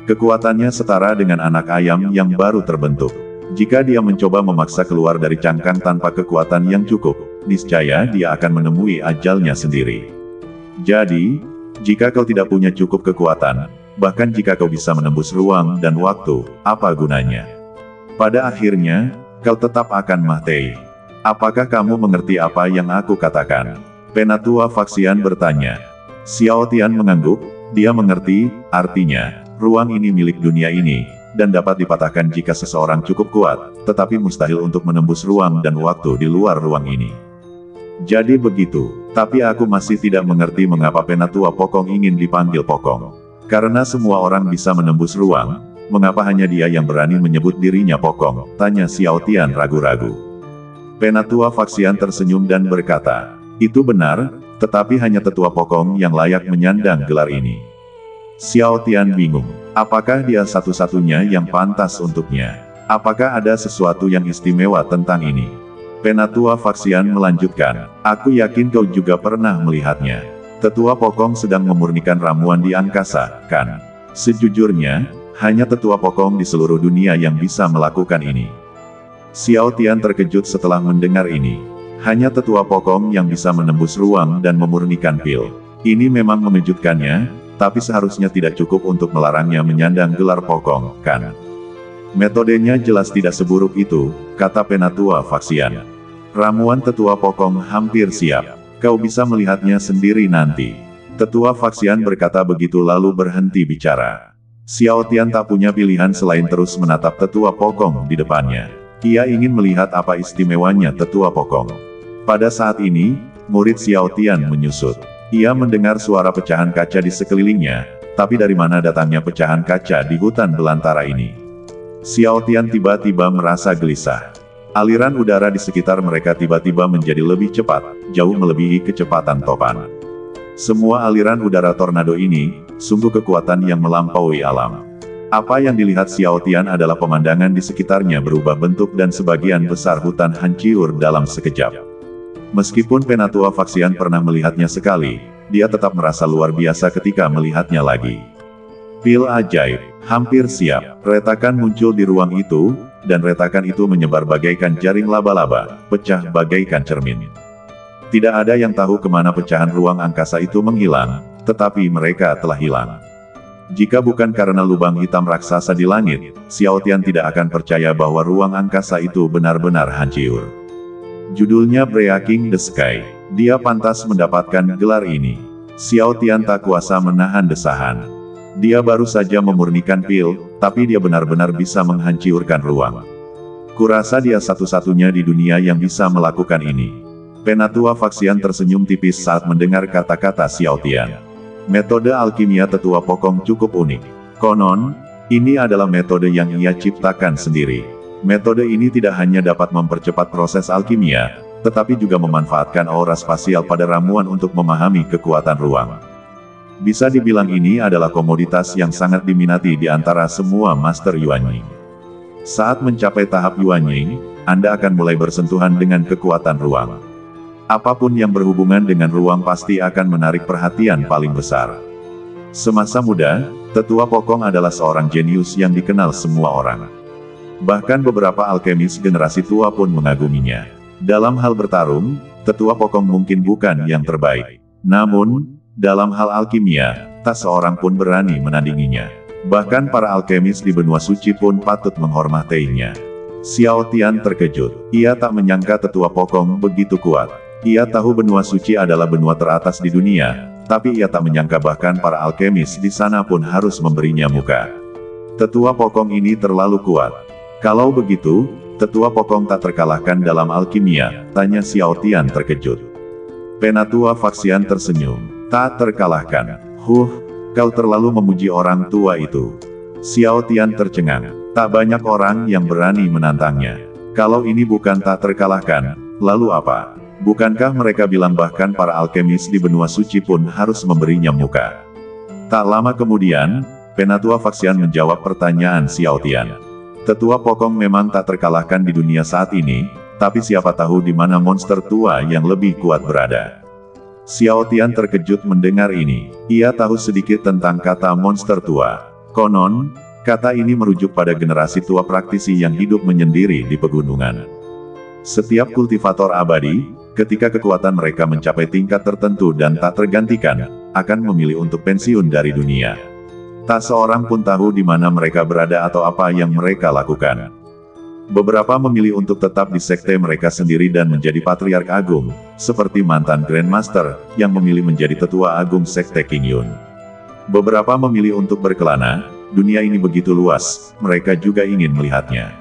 Kekuatannya setara dengan anak ayam yang baru terbentuk. Jika dia mencoba memaksa keluar dari cangkang tanpa kekuatan yang cukup, niscaya dia akan menemui ajalnya sendiri. Jadi, jika kau tidak punya cukup kekuatan, bahkan jika kau bisa menembus ruang dan waktu, apa gunanya? Pada akhirnya, kau tetap akan mati. Apakah kamu mengerti apa yang aku katakan? Penatua Faxian bertanya. Xiao Tian mengangguk, dia mengerti, artinya, ruang ini milik dunia ini, dan dapat dipatahkan jika seseorang cukup kuat, tetapi mustahil untuk menembus ruang dan waktu di luar ruang ini. Jadi begitu, tapi aku masih tidak mengerti mengapa Penatua Pokong ingin dipanggil Pokong. Karena semua orang bisa menembus ruang, mengapa hanya dia yang berani menyebut dirinya Pokong? Tanya Xiao Tian ragu-ragu. Penatua Faxian tersenyum dan berkata, itu benar, tetapi hanya tetua Pokong yang layak menyandang gelar ini. Xiao Tian bingung, apakah dia satu-satunya yang pantas untuknya? Apakah ada sesuatu yang istimewa tentang ini? Penatua Faxian melanjutkan, aku yakin kau juga pernah melihatnya. Tetua Pokong sedang memurnikan ramuan di angkasa, kan? Sejujurnya, hanya tetua Pokong di seluruh dunia yang bisa melakukan ini. Xiao Tian terkejut setelah mendengar ini. Hanya tetua Pokong yang bisa menembus ruang dan memurnikan pil. Ini memang mengejutkannya, tapi seharusnya tidak cukup untuk melarangnya menyandang gelar Pokong, kan? Metodenya jelas tidak seburuk itu, kata Penatua Faxian. Ramuan tetua Pokong hampir siap. Kau bisa melihatnya sendiri nanti. Tetua Faxian berkata begitu lalu berhenti bicara. Xiao Tian tak punya pilihan selain terus menatap tetua Pokong di depannya. Ia ingin melihat apa istimewanya tetua Pokong. Pada saat ini, murid Xiao Tian menyusut. Ia mendengar suara pecahan kaca di sekelilingnya, tapi dari mana datangnya pecahan kaca di hutan belantara ini? Xiao Tian tiba-tiba merasa gelisah. Aliran udara di sekitar mereka tiba-tiba menjadi lebih cepat, jauh melebihi kecepatan topan. Semua aliran udara tornado ini, sungguh kekuatan yang melampaui alam. Apa yang dilihat Xiao Tian adalah pemandangan di sekitarnya berubah bentuk dan sebagian besar hutan hancur dalam sekejap. Meskipun Penatua Faxian pernah melihatnya sekali, dia tetap merasa luar biasa ketika melihatnya lagi. Pil ajaib, hampir siap. Retakan muncul di ruang itu, dan retakan itu menyebar bagaikan jaring laba-laba, pecah bagaikan cermin. Tidak ada yang tahu kemana pecahan ruang angkasa itu menghilang, tetapi mereka telah hilang. Jika bukan karena lubang hitam raksasa di langit, Xiao Tian tidak akan percaya bahwa ruang angkasa itu benar-benar hancur. Judulnya Breaking the Sky. Dia pantas mendapatkan gelar ini. Xiao Tian tak kuasa menahan desahan. Dia baru saja memurnikan pil, tapi dia benar-benar bisa menghancurkan ruang. Kurasa dia satu-satunya di dunia yang bisa melakukan ini. Penatua Faxian tersenyum tipis saat mendengar kata-kata Xiao Tian. Metode alkimia tetua Pokong cukup unik. Konon, ini adalah metode yang ia ciptakan sendiri. Metode ini tidak hanya dapat mempercepat proses alkimia, tetapi juga memanfaatkan aura spasial pada ramuan untuk memahami kekuatan ruang. Bisa dibilang ini adalah komoditas yang sangat diminati di antara semua Master Yuanying. Saat mencapai tahap Yuanying, Anda akan mulai bersentuhan dengan kekuatan ruang. Apapun yang berhubungan dengan ruang pasti akan menarik perhatian paling besar. Semasa muda, Tetua Pokong adalah seorang jenius yang dikenal semua orang. Bahkan beberapa alkemis generasi tua pun mengaguminya. Dalam hal bertarung, Tetua Pokong mungkin bukan yang terbaik. Namun, dalam hal alkimia, tak seorang pun berani menandinginya. Bahkan para alkemis di benua suci pun patut menghormatinya. Xiao Tian terkejut. Ia tak menyangka Tetua Pokong begitu kuat. Ia tahu benua suci adalah benua teratas di dunia, tapi ia tak menyangka bahkan para alkemis di sana pun harus memberinya muka. Tetua Pokong ini terlalu kuat. Kalau begitu, Tetua Pokong tak terkalahkan dalam alkimia, tanya Xiao Tian terkejut. Penatua Faxian tersenyum. Tak terkalahkan. Kau terlalu memuji orang tua itu. Xiao Tian tercengang. Tak banyak orang yang berani menantangnya. Kalau ini bukan tak terkalahkan, lalu apa? Bukankah mereka bilang bahkan para alkemis di benua suci pun harus memberinya muka? Tak lama kemudian, Penatua Faxian menjawab pertanyaan Xiao Tian. Tetua Pokong memang tak terkalahkan di dunia saat ini, tapi siapa tahu di mana monster tua yang lebih kuat berada. Xiao Tian terkejut mendengar ini. Ia tahu sedikit tentang kata monster tua. Konon, kata ini merujuk pada generasi tua praktisi yang hidup menyendiri di pegunungan. Setiap kultivator abadi, ketika kekuatan mereka mencapai tingkat tertentu dan tak tergantikan, akan memilih untuk pensiun dari dunia. Tak seorang pun tahu di mana mereka berada atau apa yang mereka lakukan. Beberapa memilih untuk tetap di sekte mereka sendiri dan menjadi patriark agung, seperti mantan Grandmaster, yang memilih menjadi tetua agung sekte King Yun. Beberapa memilih untuk berkelana, dunia ini begitu luas, mereka juga ingin melihatnya.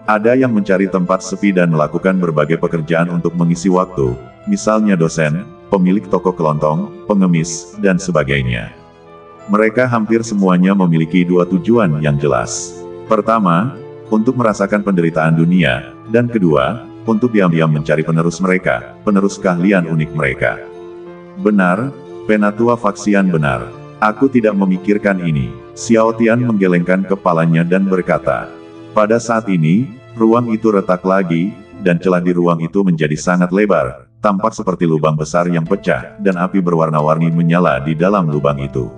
Ada yang mencari tempat sepi dan melakukan berbagai pekerjaan untuk mengisi waktu, misalnya dosen, pemilik toko kelontong, pengemis, dan sebagainya. Mereka hampir semuanya memiliki dua tujuan yang jelas. Pertama, untuk merasakan penderitaan dunia, dan kedua, untuk diam-diam mencari penerus mereka, penerus keahlian unik mereka. Benar, Penatua Faxian benar. Aku tidak memikirkan ini. Xiao Tian menggelengkan kepalanya dan berkata, pada saat ini, ruang itu retak lagi, dan celah di ruang itu menjadi sangat lebar, tampak seperti lubang besar yang pecah, dan api berwarna-warni menyala di dalam lubang itu.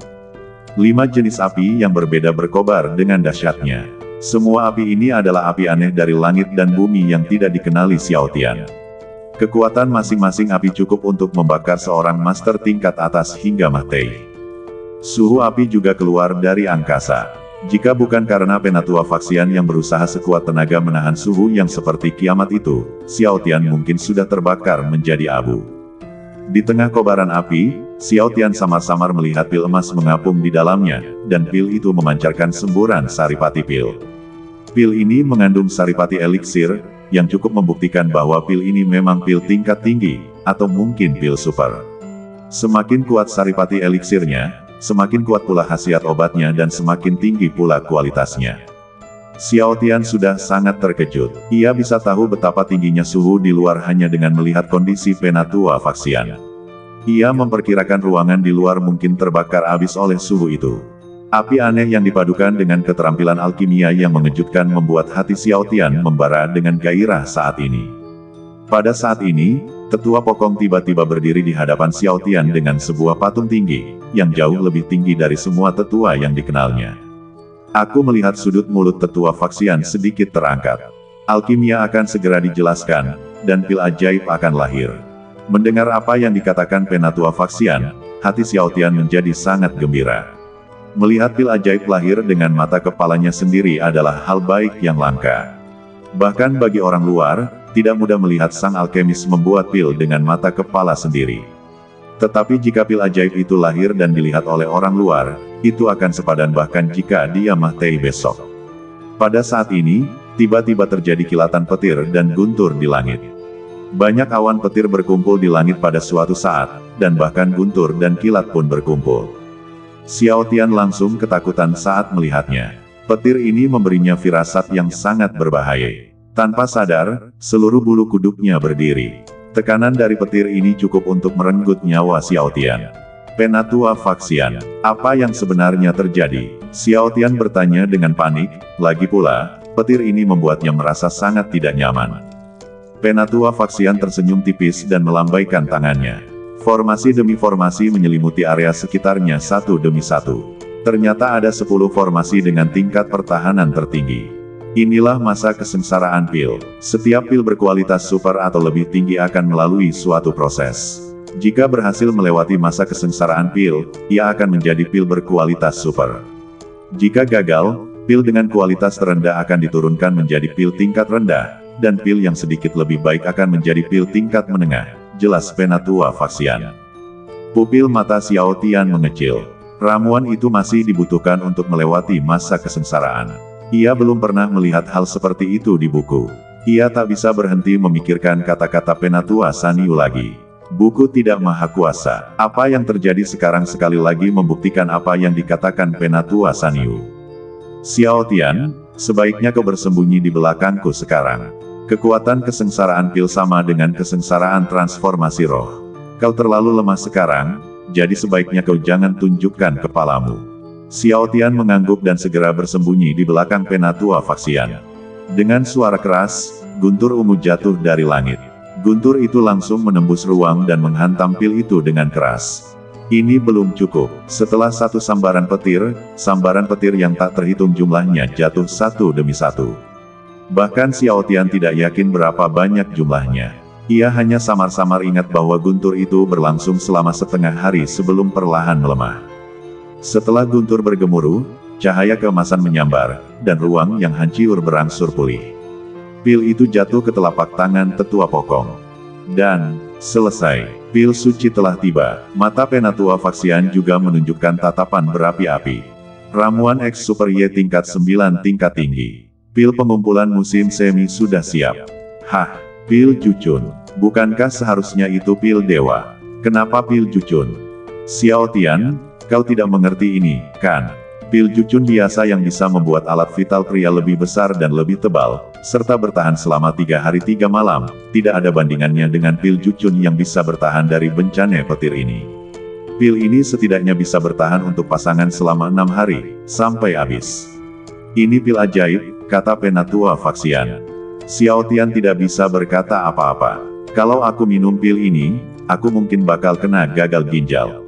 5 jenis api yang berbeda berkobar dengan dahsyatnya. Semua api ini adalah api aneh dari langit dan bumi yang tidak dikenali Xiao Tian. Kekuatan masing-masing api cukup untuk membakar seorang master tingkat atas hingga mati. Suhu api juga keluar dari angkasa. Jika bukan karena Penatua Faxian yang berusaha sekuat tenaga menahan suhu yang seperti kiamat itu, Xiao Tian mungkin sudah terbakar menjadi abu. Di tengah kobaran api, Xiao Tian samar-samar melihat pil emas mengapung di dalamnya, dan pil itu memancarkan semburan saripati pil. Pil ini mengandung saripati eliksir, yang cukup membuktikan bahwa pil ini memang pil tingkat tinggi, atau mungkin pil super. Semakin kuat saripati eliksirnya, semakin kuat pula khasiat obatnya dan semakin tinggi pula kualitasnya. Xiao Tian sudah sangat terkejut. Ia bisa tahu betapa tingginya suhu di luar hanya dengan melihat kondisi Penatua Faxian. Ia memperkirakan ruangan di luar mungkin terbakar habis oleh suhu itu. Api aneh yang dipadukan dengan keterampilan alkimia yang mengejutkan membuat hati Xiao Tian membara dengan gairah saat ini. Pada saat ini, Tetua Pokong tiba-tiba berdiri di hadapan Xiao Tian dengan sebuah patung tinggi, yang jauh lebih tinggi dari semua tetua yang dikenalnya. Aku melihat sudut mulut Tetua Faxian sedikit terangkat. Alkimia akan segera dijelaskan, dan pil ajaib akan lahir. Mendengar apa yang dikatakan Penatua Faxian, hati Xiao Tian menjadi sangat gembira. Melihat pil ajaib lahir dengan mata kepalanya sendiri adalah hal baik yang langka. Bahkan bagi orang luar, tidak mudah melihat sang alkemis membuat pil dengan mata kepala sendiri. Tetapi jika pil ajaib itu lahir dan dilihat oleh orang luar, itu akan sepadan bahkan jika dia mati besok. Pada saat ini, tiba-tiba terjadi kilatan petir dan guntur di langit. Banyak awan petir berkumpul di langit pada suatu saat, dan bahkan guntur dan kilat pun berkumpul. Xiao Tian langsung ketakutan saat melihatnya. Petir ini memberinya firasat yang sangat berbahaya. Tanpa sadar, seluruh bulu kuduknya berdiri. Tekanan dari petir ini cukup untuk merenggut nyawa Xiao Tian. Penatua Faxian, apa yang sebenarnya terjadi? Xiao Tian bertanya dengan panik, lagi pula, petir ini membuatnya merasa sangat tidak nyaman. Penatua Faxian tersenyum tipis dan melambaikan tangannya. Formasi demi formasi menyelimuti area sekitarnya satu demi satu. Ternyata ada 10 formasi dengan tingkat pertahanan tertinggi. Inilah masa kesengsaraan pil. Setiap pil berkualitas super atau lebih tinggi akan melalui suatu proses. Jika berhasil melewati masa kesengsaraan pil, ia akan menjadi pil berkualitas super. Jika gagal, pil dengan kualitas terendah akan diturunkan menjadi pil tingkat rendah, dan pil yang sedikit lebih baik akan menjadi pil tingkat menengah, jelas Penatua Faxian. Pupil mata Xiao Tian mengecil. Ramuan itu masih dibutuhkan untuk melewati masa kesengsaraan. Ia belum pernah melihat hal seperti itu di buku. Ia tak bisa berhenti memikirkan kata-kata Penatua Sanyu lagi. Buku tidak maha kuasa. Apa yang terjadi sekarang sekali lagi membuktikan apa yang dikatakan Penatua Sanyu. Xiao Tian, sebaiknya kau bersembunyi di belakangku sekarang. Kekuatan kesengsaraan pil sama dengan kesengsaraan transformasi roh. Kau terlalu lemah sekarang, jadi sebaiknya kau jangan tunjukkan kepalamu. Xiao Tian mengangguk dan segera bersembunyi di belakang Penatua Faxian. Dengan suara keras, guntur ungu jatuh dari langit. Guntur itu langsung menembus ruang dan menghantam pil itu dengan keras. Ini belum cukup. Setelah satu sambaran petir yang tak terhitung jumlahnya jatuh satu demi satu. Bahkan Xiao Tian tidak yakin berapa banyak jumlahnya. Ia hanya samar-samar ingat bahwa guntur itu berlangsung selama setengah hari sebelum perlahan melemah. Setelah guntur bergemuruh, cahaya keemasan menyambar, dan ruang yang hancur berangsur pulih. Pil itu jatuh ke telapak tangan Tetua Pokong. Dan, selesai, pil suci telah tiba. Mata Penatua Faxian juga menunjukkan tatapan berapi-api. Ramuan X Super Y tingkat 9 tingkat tinggi. Pil pengumpulan musim semi sudah siap. Hah, pil Jucun. Bukankah seharusnya itu pil dewa? Kenapa pil Jucun? Xiao Tian, kau tidak mengerti ini, kan? Pil Jucun biasa yang bisa membuat alat vital pria lebih besar dan lebih tebal, serta bertahan selama 3 hari 3 malam, tidak ada bandingannya dengan pil Jucun yang bisa bertahan dari bencana petir ini. Pil ini setidaknya bisa bertahan untuk pasangan selama 6 hari, sampai habis. Ini pil ajaib, kata Penatua Faxian. Xiao Tian tidak bisa berkata apa-apa. Kalau aku minum pil ini, aku mungkin bakal kena gagal ginjal.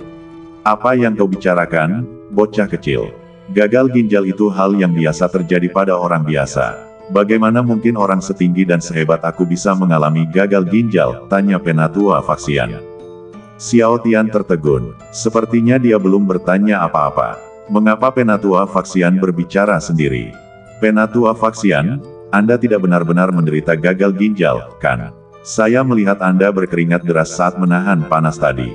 Apa yang kau bicarakan, bocah kecil? Gagal ginjal itu hal yang biasa terjadi pada orang biasa. Bagaimana mungkin orang setinggi dan sehebat aku bisa mengalami gagal ginjal? Tanya Penatua Faxian. Xiao Tian tertegun. Sepertinya dia belum bertanya apa-apa. Mengapa Penatua Faxian berbicara sendiri? Penatua Faxian, Anda tidak benar-benar menderita gagal ginjal, kan? Saya melihat Anda berkeringat deras saat menahan panas tadi.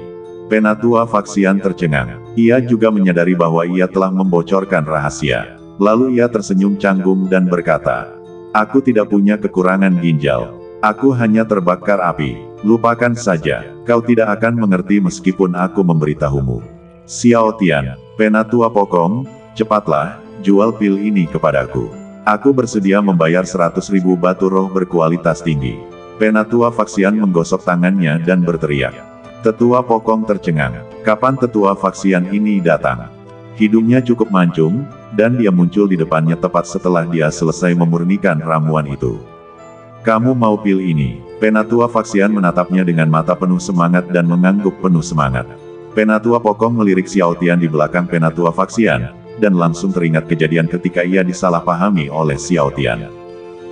Penatua Faxian tercengang. Ia juga menyadari bahwa ia telah membocorkan rahasia. Lalu ia tersenyum canggung dan berkata, "Aku tidak punya kekurangan ginjal. Aku hanya terbakar api. Lupakan saja, kau tidak akan mengerti meskipun aku memberitahumu." Xiao Tian, Penatua Pokong, cepatlah, jual pil ini kepadaku. Aku bersedia membayar 100.000 batu roh berkualitas tinggi. Penatua Faxian menggosok tangannya dan berteriak. Tetua Pokong tercengang. Kapan Tetua Faxian ini datang? Hidungnya cukup mancung, dan dia muncul di depannya tepat setelah dia selesai memurnikan ramuan itu. Kamu mau pil ini? Penatua Faxian menatapnya dengan mata penuh semangat dan mengangguk penuh semangat. Penatua Pokong melirik Xiao Tian di belakang Penatua Faxian, dan langsung teringat kejadian ketika ia disalahpahami oleh Xiao Tian.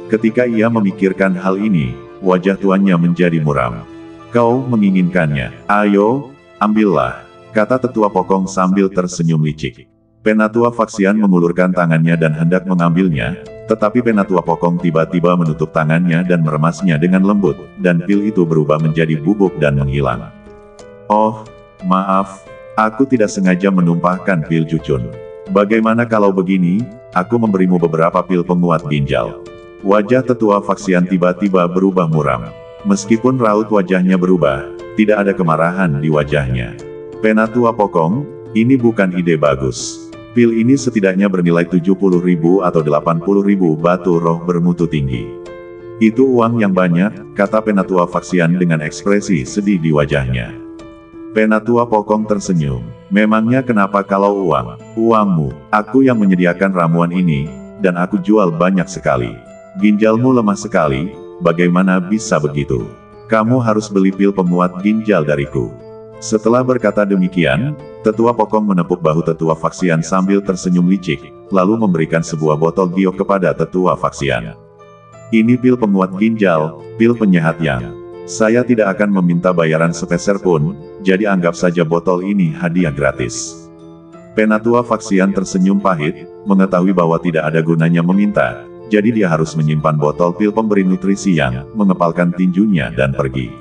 Ketika ia memikirkan hal ini, wajah tuannya menjadi muram. Kau menginginkannya. Ayo, ambillah, kata Tetua Pokong sambil tersenyum licik. Penatua Faxian mengulurkan tangannya dan hendak mengambilnya, tetapi Penatua Pokong tiba-tiba menutup tangannya dan meremasnya dengan lembut, dan pil itu berubah menjadi bubuk dan menghilang. Oh, maaf, aku tidak sengaja menumpahkan pil Jucun. Bagaimana kalau begini, aku memberimu beberapa pil penguat ginjal. Wajah Tetua Faxian tiba-tiba berubah muram. Meskipun raut wajahnya berubah, tidak ada kemarahan di wajahnya. Penatua Pokong, ini bukan ide bagus. Pil ini setidaknya bernilai 70.000 atau 80.000 batu roh bermutu tinggi. Itu uang yang banyak, kata Penatua Faxian dengan ekspresi sedih di wajahnya. Penatua Pokong tersenyum. Memangnya kenapa kalau uang? Uangmu, aku yang menyediakan ramuan ini, dan aku jual banyak sekali. Ginjalmu lemah sekali, bagaimana bisa begitu? Kamu harus beli pil penguat ginjal dariku. Setelah berkata demikian, Tetua Pokong menepuk bahu Tetua Faxian sambil tersenyum licik, lalu memberikan sebuah botol giok kepada Tetua Faxian. Ini pil penguat ginjal, pil penyehat yang saya tidak akan meminta bayaran sepeser pun, jadi anggap saja botol ini hadiah gratis. Penatua Faxian tersenyum pahit, mengetahui bahwa tidak ada gunanya meminta, jadi dia harus menyimpan botol pil pemberi nutrisi yang mengepalkan tinjunya dan pergi.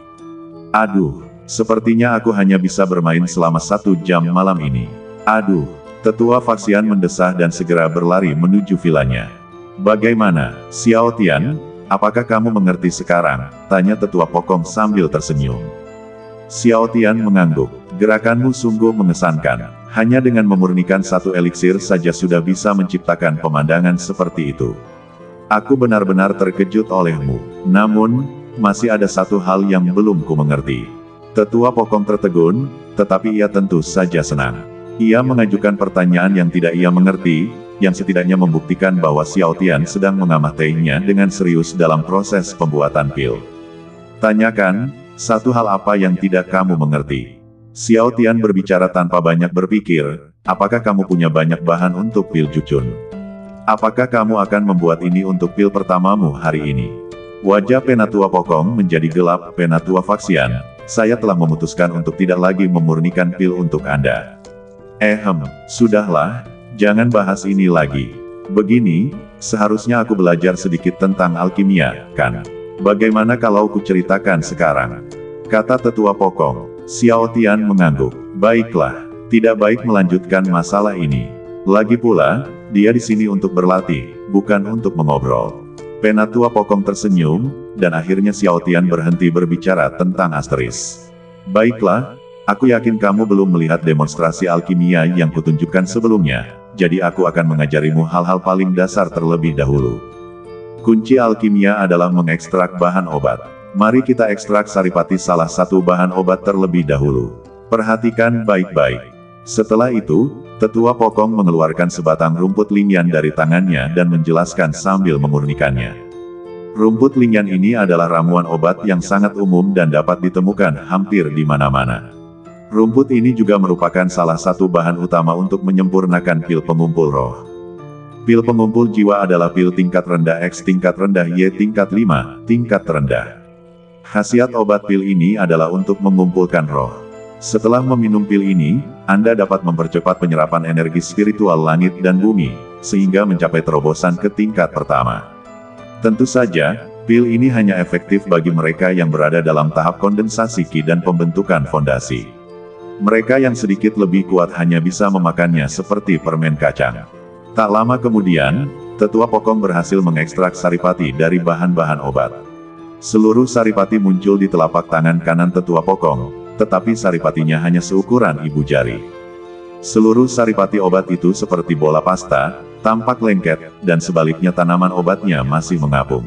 Aduh, sepertinya aku hanya bisa bermain selama 1 jam malam ini. Aduh, Tetua Faxian mendesah dan segera berlari menuju vilanya. Bagaimana, Xiao Tian? Apakah kamu mengerti sekarang? Tanya Tetua Pokong sambil tersenyum. Xiao Tian mengangguk. Gerakanmu sungguh mengesankan. Hanya dengan memurnikan 1 eliksir saja sudah bisa menciptakan pemandangan seperti itu. Aku benar-benar terkejut olehmu. Namun, masih ada satu hal yang belum ku mengerti. Tetua Pokong tertegun, tetapi ia tentu saja senang. Ia mengajukan pertanyaan yang tidak ia mengerti, yang setidaknya membuktikan bahwa Xiao Tian sedang mengamatainya dengan serius dalam proses pembuatan pil. Tanyakan, satu hal apa yang tidak kamu mengerti? Xiao Tian berbicara tanpa banyak berpikir, apakah kamu punya banyak bahan untuk pil Jucun? Apakah kamu akan membuat ini untuk pil pertamamu hari ini? Wajah Penatua Pokong menjadi gelap. Penatua Faxian, saya telah memutuskan untuk tidak lagi memurnikan pil untuk Anda. Sudahlah. Jangan bahas ini lagi. Begini, seharusnya aku belajar sedikit tentang alkimia, kan? Bagaimana kalau ku ceritakan sekarang? Kata Tetua Pokong. Xiao Tian mengangguk. Baiklah, tidak baik melanjutkan masalah ini. Lagi pula, dia di sini untuk berlatih, bukan untuk mengobrol. Penatua Pokong tersenyum, dan akhirnya Xiao Tian berhenti berbicara tentang Asteris. Baiklah, aku yakin kamu belum melihat demonstrasi alkimia yang kutunjukkan sebelumnya. Jadi aku akan mengajarimu hal-hal paling dasar terlebih dahulu. Kunci alkimia adalah mengekstrak bahan obat. Mari kita ekstrak saripati salah satu bahan obat terlebih dahulu. Perhatikan baik-baik. Setelah itu, Tetua Pokong mengeluarkan sebatang rumput lingyan dari tangannya dan menjelaskan sambil memurnikannya. Rumput lingyan ini adalah ramuan obat yang sangat umum dan dapat ditemukan hampir di mana-mana. Rumput ini juga merupakan salah satu bahan utama untuk menyempurnakan pil pengumpul roh. Pil pengumpul jiwa adalah pil tingkat rendah X tingkat rendah Y tingkat 5, tingkat terendah. Khasiat obat pil ini adalah untuk mengumpulkan roh. Setelah meminum pil ini, Anda dapat mempercepat penyerapan energi spiritual langit dan bumi, sehingga mencapai terobosan ke tingkat pertama. Tentu saja, pil ini hanya efektif bagi mereka yang berada dalam tahap kondensasi Qi dan pembentukan fondasi. Mereka yang sedikit lebih kuat hanya bisa memakannya seperti permen kacang. Tak lama kemudian, Tetua Pokong berhasil mengekstrak saripati dari bahan-bahan obat. Seluruh saripati muncul di telapak tangan kanan Tetua Pokong, tetapi saripatinya hanya seukuran ibu jari. Seluruh saripati obat itu seperti bola pasta, tampak lengket, dan sebaliknya tanaman obatnya masih mengapung.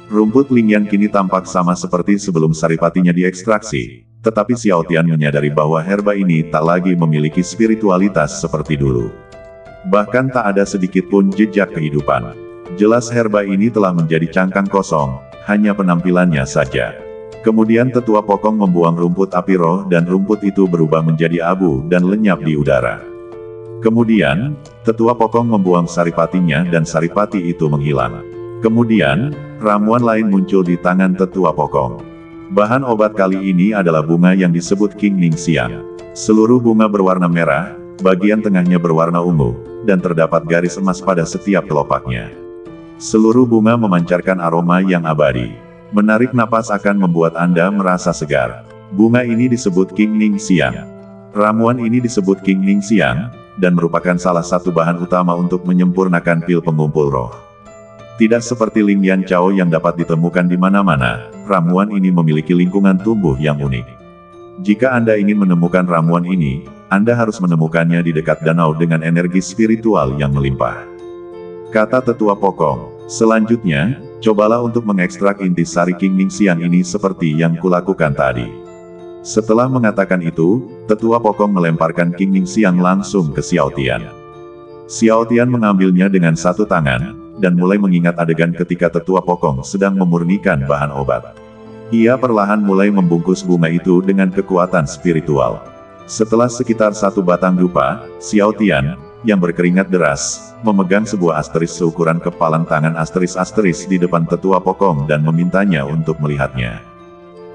Rumput lingyan kini tampak sama seperti sebelum saripatinya diekstraksi. Tetapi Xiao Tian menyadari bahwa herba ini tak lagi memiliki spiritualitas seperti dulu. Bahkan tak ada sedikit pun jejak kehidupan. Jelas herba ini telah menjadi cangkang kosong, hanya penampilannya saja. Kemudian Tetua Pokong membuang rumput api roh dan rumput itu berubah menjadi abu dan lenyap di udara. Kemudian, Tetua Pokong membuang saripatinya dan saripati itu menghilang. Kemudian, ramuan lain muncul di tangan Tetua Pokong. Bahan obat kali ini adalah bunga yang disebut King Ning Xiang. Seluruh bunga berwarna merah, bagian tengahnya berwarna ungu, dan terdapat garis emas pada setiap kelopaknya. Seluruh bunga memancarkan aroma yang abadi. Menarik napas akan membuat Anda merasa segar. Bunga ini disebut King Ning Xiang. Ramuan ini disebut King Ning Xiang, dan merupakan salah satu bahan utama untuk menyempurnakan pil pengumpul roh. Tidak seperti Lingyan Cao yang dapat ditemukan di mana-mana, ramuan ini memiliki lingkungan tumbuh yang unik. Jika Anda ingin menemukan ramuan ini, Anda harus menemukannya di dekat danau dengan energi spiritual yang melimpah. Kata Tetua Pokong, selanjutnya, cobalah untuk mengekstrak inti sari Qingming Xian ini seperti yang kulakukan tadi. Setelah mengatakan itu, Tetua Pokong melemparkan Qingming Xian langsung ke Xiao Tian. Xiao Tian mengambilnya dengan satu tangan, dan mulai mengingat adegan ketika Tetua Pokong sedang memurnikan bahan obat. Ia perlahan mulai membungkus bunga itu dengan kekuatan spiritual. Setelah sekitar satu batang dupa, Xiao Tian, yang berkeringat deras, memegang sebuah asteris seukuran kepalan tangan asteris di depan Tetua Pokong dan memintanya untuk melihatnya.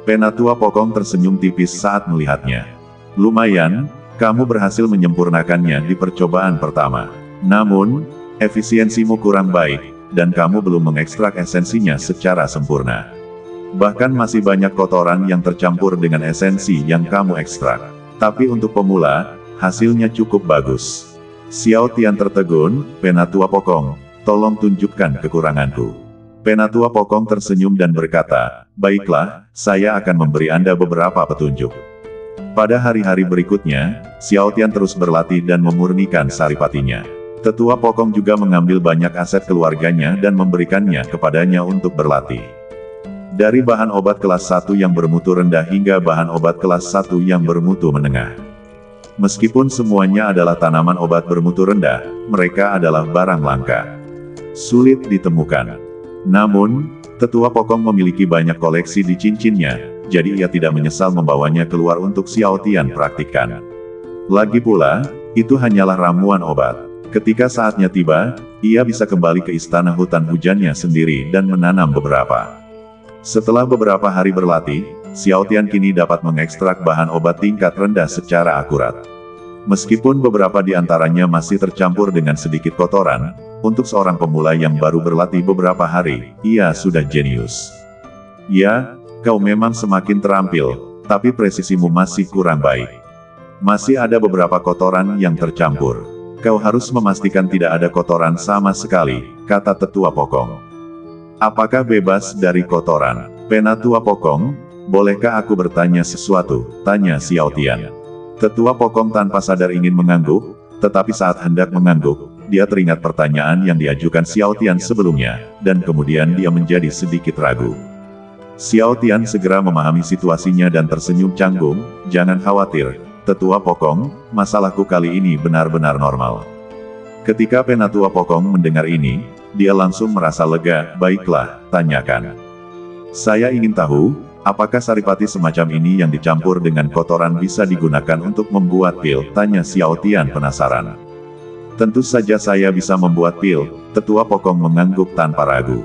Penatua Pokong tersenyum tipis saat melihatnya. Lumayan, kamu berhasil menyempurnakannya di percobaan pertama. Namun, efisiensimu kurang baik, dan kamu belum mengekstrak esensinya secara sempurna. Bahkan masih banyak kotoran yang tercampur dengan esensi yang kamu ekstrak. Tapi untuk pemula, hasilnya cukup bagus. Xiao Tian tertegun, Penatua Pokong, tolong tunjukkan kekuranganku. Penatua Pokong tersenyum dan berkata, baiklah, saya akan memberi Anda beberapa petunjuk. Pada hari-hari berikutnya, Xiao Tian terus berlatih dan memurnikan saripatinya. Tetua Pokong juga mengambil banyak aset keluarganya dan memberikannya kepadanya untuk berlatih. Dari bahan obat kelas 1 yang bermutu rendah hingga bahan obat kelas 1 yang bermutu menengah. Meskipun semuanya adalah tanaman obat bermutu rendah, mereka adalah barang langka. Sulit ditemukan. Namun, Tetua Pokong memiliki banyak koleksi di cincinnya, jadi ia tidak menyesal membawanya keluar untuk Xiao Tian praktikkan. Lagi pula, itu hanyalah ramuan obat. Ketika saatnya tiba, ia bisa kembali ke istana hutan hujannya sendiri dan menanam beberapa. Setelah beberapa hari berlatih, Xiao Tian kini dapat mengekstrak bahan obat tingkat rendah secara akurat. Meskipun beberapa di antaranya masih tercampur dengan sedikit kotoran, untuk seorang pemula yang baru berlatih beberapa hari, ia sudah jenius. Ya, kau memang semakin terampil, tapi presisimu masih kurang baik. Masih ada beberapa kotoran yang tercampur. Kau harus memastikan tidak ada kotoran sama sekali, kata Tetua Pokong. Apakah bebas dari kotoran? Penatua Pokong, bolehkah aku bertanya sesuatu? Tanya Xiao Tian. Tetua Pokong tanpa sadar ingin mengangguk, tetapi saat hendak mengangguk, dia teringat pertanyaan yang diajukan Xiao Tian sebelumnya, dan kemudian dia menjadi sedikit ragu. Xiao Tian segera memahami situasinya dan tersenyum canggung, jangan khawatir, Tetua Pokong, masalahku kali ini benar-benar normal. Ketika Penatua Pokong mendengar ini, dia langsung merasa lega, baiklah, tanyakan. Saya ingin tahu, apakah saripati semacam ini yang dicampur dengan kotoran bisa digunakan untuk membuat pil, tanya Xiao Tian penasaran. Tentu saja saya bisa membuat pil, Tetua Pokong mengangguk tanpa ragu.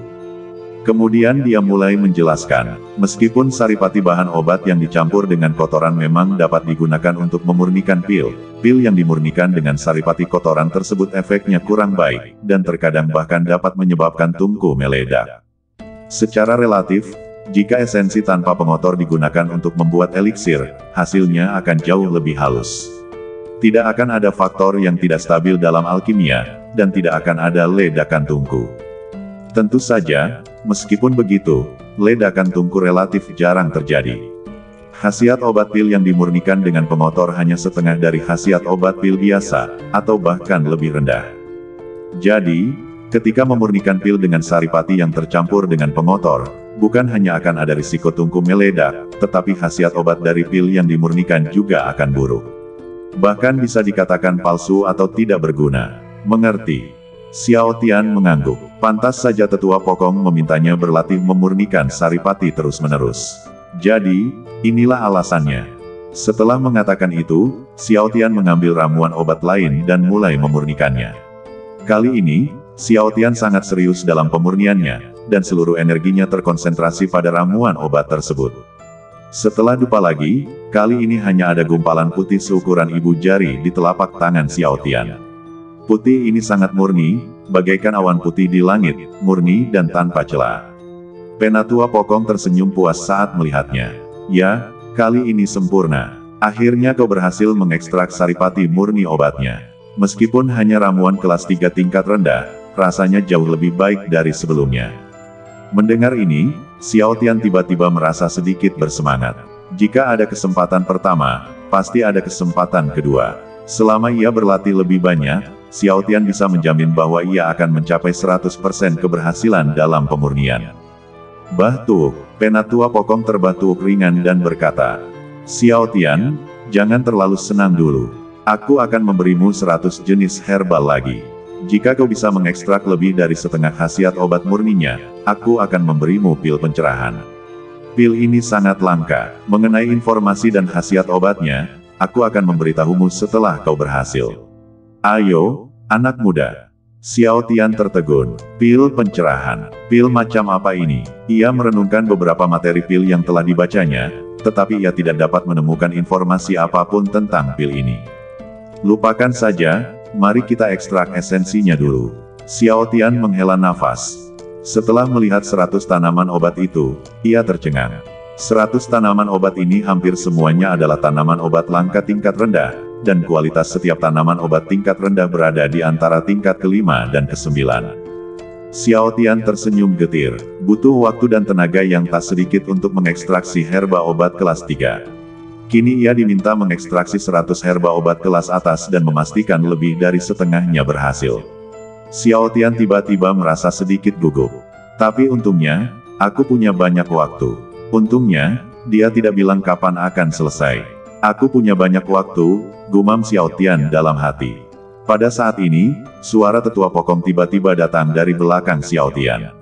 Kemudian dia mulai menjelaskan, meskipun saripati bahan obat yang dicampur dengan kotoran memang dapat digunakan untuk memurnikan pil, pil yang dimurnikan dengan saripati kotoran tersebut efeknya kurang baik, dan terkadang bahkan dapat menyebabkan tungku meledak. Secara relatif, jika esensi tanpa pengotor digunakan untuk membuat eliksir, hasilnya akan jauh lebih halus. Tidak akan ada faktor yang tidak stabil dalam alkimia, dan tidak akan ada ledakan tungku. Tentu saja, meskipun begitu, ledakan tungku relatif jarang terjadi. Khasiat obat pil yang dimurnikan dengan pengotor hanya setengah dari khasiat obat pil biasa, atau bahkan lebih rendah. Jadi, ketika memurnikan pil dengan saripati yang tercampur dengan pengotor, bukan hanya akan ada risiko tungku meledak, tetapi khasiat obat dari pil yang dimurnikan juga akan buruk. Bahkan bisa dikatakan palsu atau tidak berguna. Mengerti? Xiao Tian mengangguk. Pantas saja Tetua Pokong memintanya berlatih memurnikan saripati terus-menerus. Jadi, inilah alasannya. Setelah mengatakan itu, Xiao Tian mengambil ramuan obat lain dan mulai memurnikannya. Kali ini, Xiao Tian sangat serius dalam pemurniannya, dan seluruh energinya terkonsentrasi pada ramuan obat tersebut. Setelah dupa lagi, kali ini hanya ada gumpalan putih seukuran ibu jari di telapak tangan Xiao Tian. Putih ini sangat murni, bagaikan awan putih di langit, murni dan tanpa celah. Penatua Pokong tersenyum puas saat melihatnya. Ya, kali ini sempurna. Akhirnya kau berhasil mengekstrak saripati murni obatnya. Meskipun hanya ramuan kelas 3 tingkat rendah, rasanya jauh lebih baik dari sebelumnya. Mendengar ini, Xiao Tian tiba-tiba merasa sedikit bersemangat. Jika ada kesempatan pertama, pasti ada kesempatan kedua. Selama ia berlatih lebih banyak, Xiao Tian bisa menjamin bahwa ia akan mencapai 100% keberhasilan dalam pemurnian. Batu, Penatua Pokong terbatuk ringan dan berkata, "Xiao Tian, jangan terlalu senang dulu. Aku akan memberimu 100 jenis herbal lagi. Jika kau bisa mengekstrak lebih dari setengah khasiat obat murninya, aku akan memberimu pil pencerahan. Pil ini sangat langka. Mengenai informasi dan khasiat obatnya, aku akan memberitahumu setelah kau berhasil." "Ayo, anak muda." Xiao Tian tertegun. Pil pencerahan. Pil macam apa ini? Ia merenungkan beberapa materi pil yang telah dibacanya, tetapi ia tidak dapat menemukan informasi apapun tentang pil ini. "Lupakan saja, mari kita ekstrak esensinya dulu." Xiao Tian menghela nafas. Setelah melihat 100 tanaman obat itu, ia tercengang. 100 tanaman obat ini hampir semuanya adalah tanaman obat langka tingkat rendah, dan kualitas setiap tanaman obat tingkat rendah berada di antara tingkat ke-5 dan ke-9. Xiao Tian tersenyum getir. Butuh waktu dan tenaga yang tak sedikit untuk mengekstraksi herba obat kelas 3. Kini ia diminta mengekstraksi 100 herba obat kelas atas dan memastikan lebih dari setengahnya berhasil. Xiao Tian tiba-tiba merasa sedikit gugup. Tapi untungnya, aku punya banyak waktu. Untungnya, dia tidak bilang kapan akan selesai. "Aku punya banyak waktu," gumam Xiao Tian dalam hati. Pada saat ini, suara tetua Pokong tiba-tiba datang dari belakang Xiao Tian.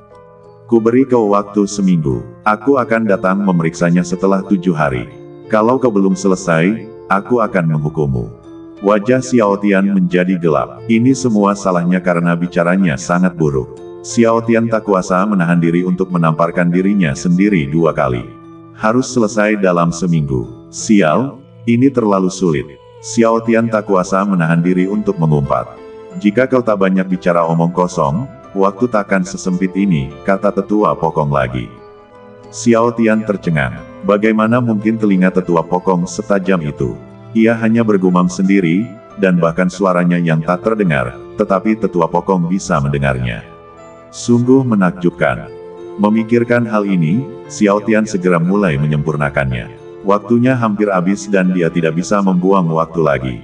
"Ku beri kau waktu seminggu. Aku akan datang memeriksanya setelah 7 hari. Kalau kau belum selesai, aku akan menghukummu." Wajah Xiao Tian menjadi gelap. Ini semua salahnya karena bicaranya sangat buruk. Xiao Tian tak kuasa menahan diri untuk menamparkan dirinya sendiri 2 kali. Harus selesai dalam seminggu. Sial, ini terlalu sulit. Xiao Tian tak kuasa menahan diri untuk mengumpat. "Jika kau tak banyak bicara omong kosong, waktu takkan sesempit ini," kata tetua Pokong lagi. Xiao Tian tercengang. Bagaimana mungkin telinga tetua Pokong setajam itu? Ia hanya bergumam sendiri, dan bahkan suaranya yang tak terdengar, tetapi tetua Pokong bisa mendengarnya. Sungguh menakjubkan. Memikirkan hal ini, Xiao Tian segera mulai menyempurnakannya. Waktunya hampir habis dan dia tidak bisa membuang waktu lagi.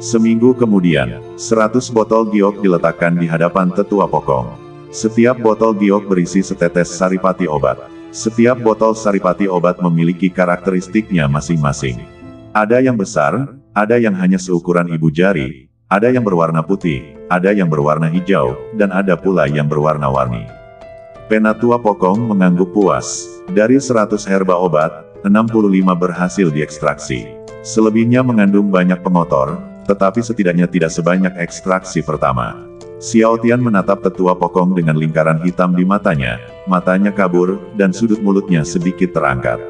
Seminggu kemudian, 100 botol giok diletakkan di hadapan tetua Pokong. Setiap botol giok berisi setetes saripati obat. Setiap botol saripati obat memiliki karakteristiknya masing-masing. Ada yang besar, ada yang hanya seukuran ibu jari, ada yang berwarna putih, ada yang berwarna hijau, dan ada pula yang berwarna-warni. Penatua Pokong mengangguk puas. Dari 100 herba obat, 65 berhasil diekstraksi. Selebihnya mengandung banyak pengotor, tetapi setidaknya tidak sebanyak ekstraksi pertama. Xiao Tian menatap tetua Pokong dengan lingkaran hitam di matanya kabur, dan sudut mulutnya sedikit terangkat.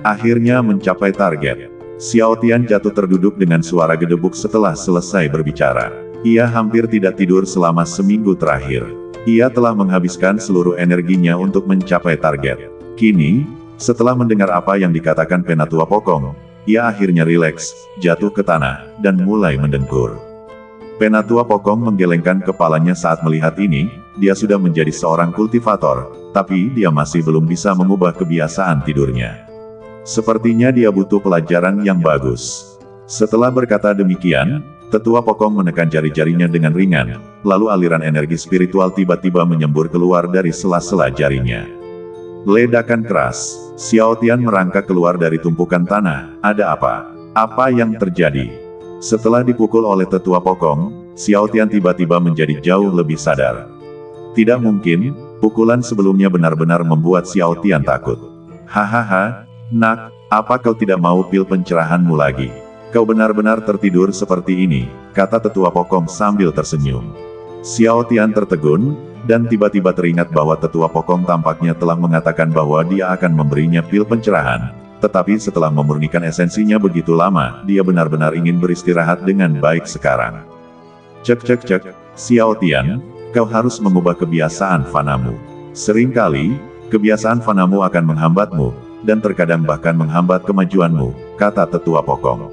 Akhirnya mencapai target. Xiao Tian jatuh terduduk dengan suara gedebuk setelah selesai berbicara. Ia hampir tidak tidur selama seminggu terakhir. Ia telah menghabiskan seluruh energinya untuk mencapai target. Kini, setelah mendengar apa yang dikatakan Penatua Pokong, ia akhirnya rileks, jatuh ke tanah, dan mulai mendengkur. Penatua Pokong menggelengkan kepalanya saat melihat ini. Dia sudah menjadi seorang kultivator, tapi dia masih belum bisa mengubah kebiasaan tidurnya. Sepertinya dia butuh pelajaran yang bagus. Setelah berkata demikian, tetua Pokong menekan jari-jarinya dengan ringan, lalu aliran energi spiritual tiba-tiba menyembur keluar dari sela-sela jarinya. Ledakan keras. Xiao Tian merangkak keluar dari tumpukan tanah. Ada apa? Apa yang terjadi? Setelah dipukul oleh tetua Pokong, Xiao Tian tiba-tiba menjadi jauh lebih sadar. Tidak mungkin, pukulan sebelumnya benar-benar membuat Xiao Tian takut. "Hahaha, nak, apa kau tidak mau pil pencerahanmu lagi? Kau benar-benar tertidur seperti ini," kata tetua Pokong sambil tersenyum. Xiao Tian tertegun, dan tiba-tiba teringat bahwa tetua Pokong tampaknya telah mengatakan bahwa dia akan memberinya pil pencerahan. Tetapi setelah memurnikan esensinya begitu lama, dia benar-benar ingin beristirahat dengan baik sekarang. Cek, Xiao Tian, kau harus mengubah kebiasaan fanamu. Seringkali, kebiasaan fanamu akan menghambatmu, dan terkadang bahkan menghambat kemajuanmu, kata tetua Pokong.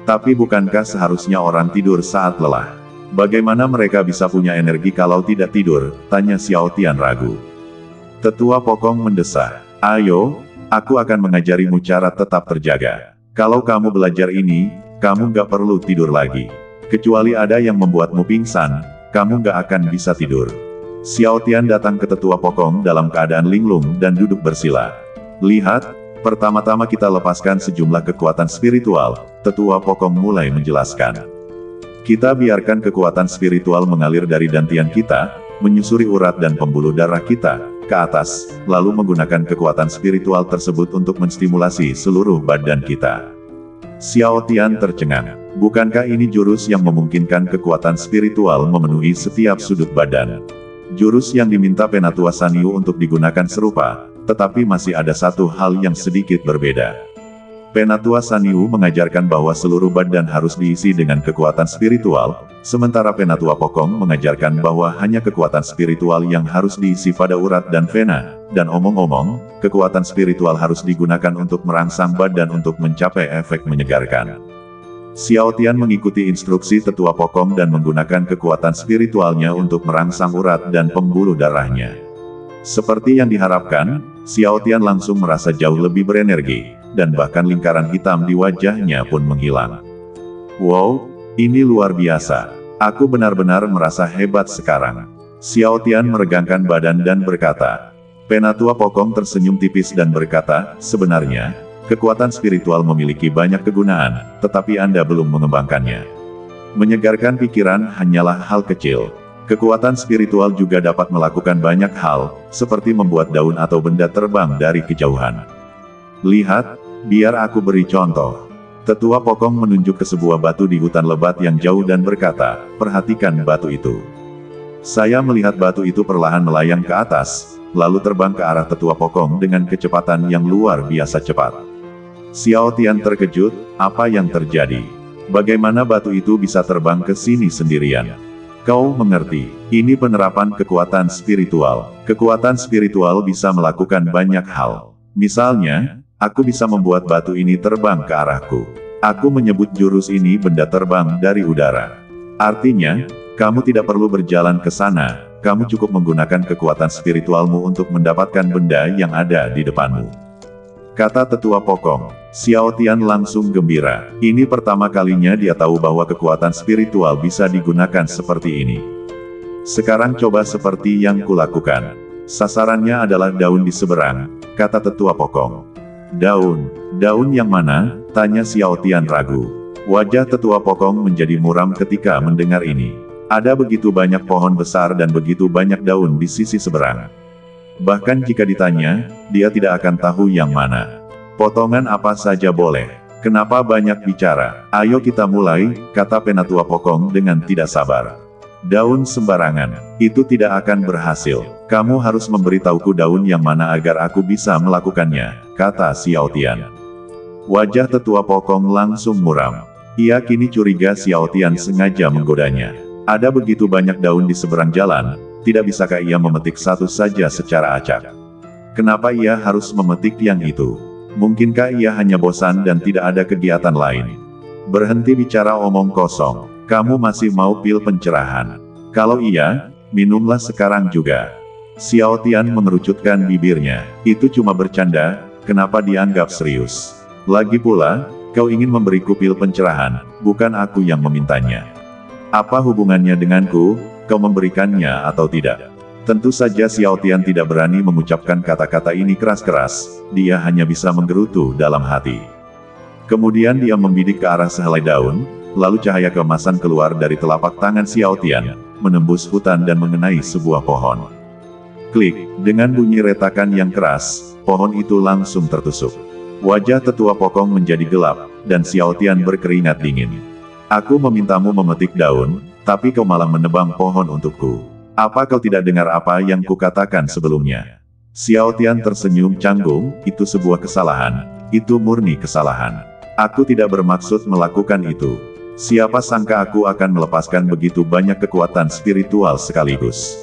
Tapi bukankah seharusnya orang tidur saat lelah? Bagaimana mereka bisa punya energi kalau tidak tidur? Tanya Xiao Tian ragu. Tetua Pokong mendesah. Ayo, aku akan mengajarimu cara tetap terjaga. Kalau kamu belajar ini, kamu nggak perlu tidur lagi. Kecuali ada yang membuatmu pingsan, kamu nggak akan bisa tidur. Xiao Tian datang ke Tetua Pokong dalam keadaan linglung dan duduk bersila. Lihat, pertama-tama kita lepaskan sejumlah kekuatan spiritual, Tetua Pokong mulai menjelaskan. Kita biarkan kekuatan spiritual mengalir dari dantian kita, menyusuri urat dan pembuluh darah kita, ke atas, lalu menggunakan kekuatan spiritual tersebut untuk menstimulasi seluruh badan kita. Xiao Tian tercengang. Bukankah ini jurus yang memungkinkan kekuatan spiritual memenuhi setiap sudut badan? Jurus yang diminta Penatua Sanyu untuk digunakan serupa, tetapi masih ada satu hal yang sedikit berbeda. Penatua Sanyu mengajarkan bahwa seluruh badan harus diisi dengan kekuatan spiritual, sementara Penatua Pokong mengajarkan bahwa hanya kekuatan spiritual yang harus diisi pada urat dan vena, dan omong-omong, kekuatan spiritual harus digunakan untuk merangsang badan untuk mencapai efek menyegarkan. Xiao Tian mengikuti instruksi Tetua Pokong dan menggunakan kekuatan spiritualnya untuk merangsang urat dan pembuluh darahnya. Seperti yang diharapkan, Xiao Tian langsung merasa jauh lebih berenergi, dan bahkan lingkaran hitam di wajahnya pun menghilang. Wow, ini luar biasa. Aku benar-benar merasa hebat sekarang. Xiao Tian meregangkan badan dan berkata. Penatua Pokong tersenyum tipis dan berkata, sebenarnya, kekuatan spiritual memiliki banyak kegunaan, tetapi Anda belum mengembangkannya. Menyegarkan pikiran hanyalah hal kecil. Kekuatan spiritual juga dapat melakukan banyak hal, seperti membuat daun atau benda terbang dari kejauhan. Lihat, biar aku beri contoh. Tetua Pokong menunjuk ke sebuah batu di hutan lebat yang jauh dan berkata, perhatikan batu itu. Saya melihat batu itu perlahan melayang ke atas, lalu terbang ke arah Tetua Pokong dengan kecepatan yang luar biasa cepat. Xiao Tian terkejut, apa yang terjadi? Bagaimana batu itu bisa terbang ke sini sendirian? Kau mengerti, ini penerapan kekuatan spiritual. Kekuatan spiritual bisa melakukan banyak hal. Misalnya, aku bisa membuat batu ini terbang ke arahku. Aku menyebut jurus ini benda terbang dari udara. Artinya, kamu tidak perlu berjalan ke sana, kamu cukup menggunakan kekuatan spiritualmu untuk mendapatkan benda yang ada di depanmu. Kata Tetua Pokong. Xiao Tian langsung gembira. Ini pertama kalinya dia tahu bahwa kekuatan spiritual bisa digunakan seperti ini. Sekarang coba seperti yang kulakukan. Sasarannya adalah daun di seberang, kata Tetua Pokong. Daun yang mana? Tanya Xiao Tian ragu. Wajah Tetua Pokong menjadi muram ketika mendengar ini. Ada begitu banyak pohon besar dan begitu banyak daun di sisi seberang. Bahkan jika ditanya, dia tidak akan tahu yang mana. Potongan apa saja boleh. Kenapa banyak bicara? Ayo kita mulai, kata Penatua Pokong dengan tidak sabar. Daun sembarangan, itu tidak akan berhasil. Kamu harus memberitahuku daun yang mana agar aku bisa melakukannya, kata Xiao Tian. Wajah Tetua Pokong langsung muram. Ia kini curiga Xiao Tian sengaja menggodanya. Ada begitu banyak daun di seberang jalan, tidak bisakah ia memetik satu saja secara acak? Kenapa ia harus memetik yang itu? Mungkinkah ia hanya bosan dan tidak ada kegiatan lain? Berhenti bicara omong kosong. Kamu masih mau pil pencerahan? Kalau iya, minumlah sekarang juga. Xiao Tian mengerucutkan bibirnya. Itu cuma bercanda, kenapa dianggap serius? Lagi pula, kau ingin memberiku pil pencerahan, bukan aku yang memintanya. Apa hubungannya denganku, kau memberikannya atau tidak? Tentu saja Xiao Tian tidak berani mengucapkan kata-kata ini keras-keras, dia hanya bisa menggerutu dalam hati. Kemudian dia membidik ke arah sehelai daun, lalu cahaya keemasan keluar dari telapak tangan Xiao Tian, menembus hutan dan mengenai sebuah pohon. Klik, dengan bunyi retakan yang keras, pohon itu langsung tertusuk. Wajah Tetua Pokong menjadi gelap, dan Xiao Tian berkeringat dingin. Aku memintamu memetik daun, tapi kau malah menebang pohon untukku. Apa kau tidak dengar apa yang kukatakan sebelumnya? Xiao Tian tersenyum canggung, itu sebuah kesalahan. Itu murni kesalahan. Aku tidak bermaksud melakukan itu. Siapa sangka aku akan melepaskan begitu banyak kekuatan spiritual sekaligus.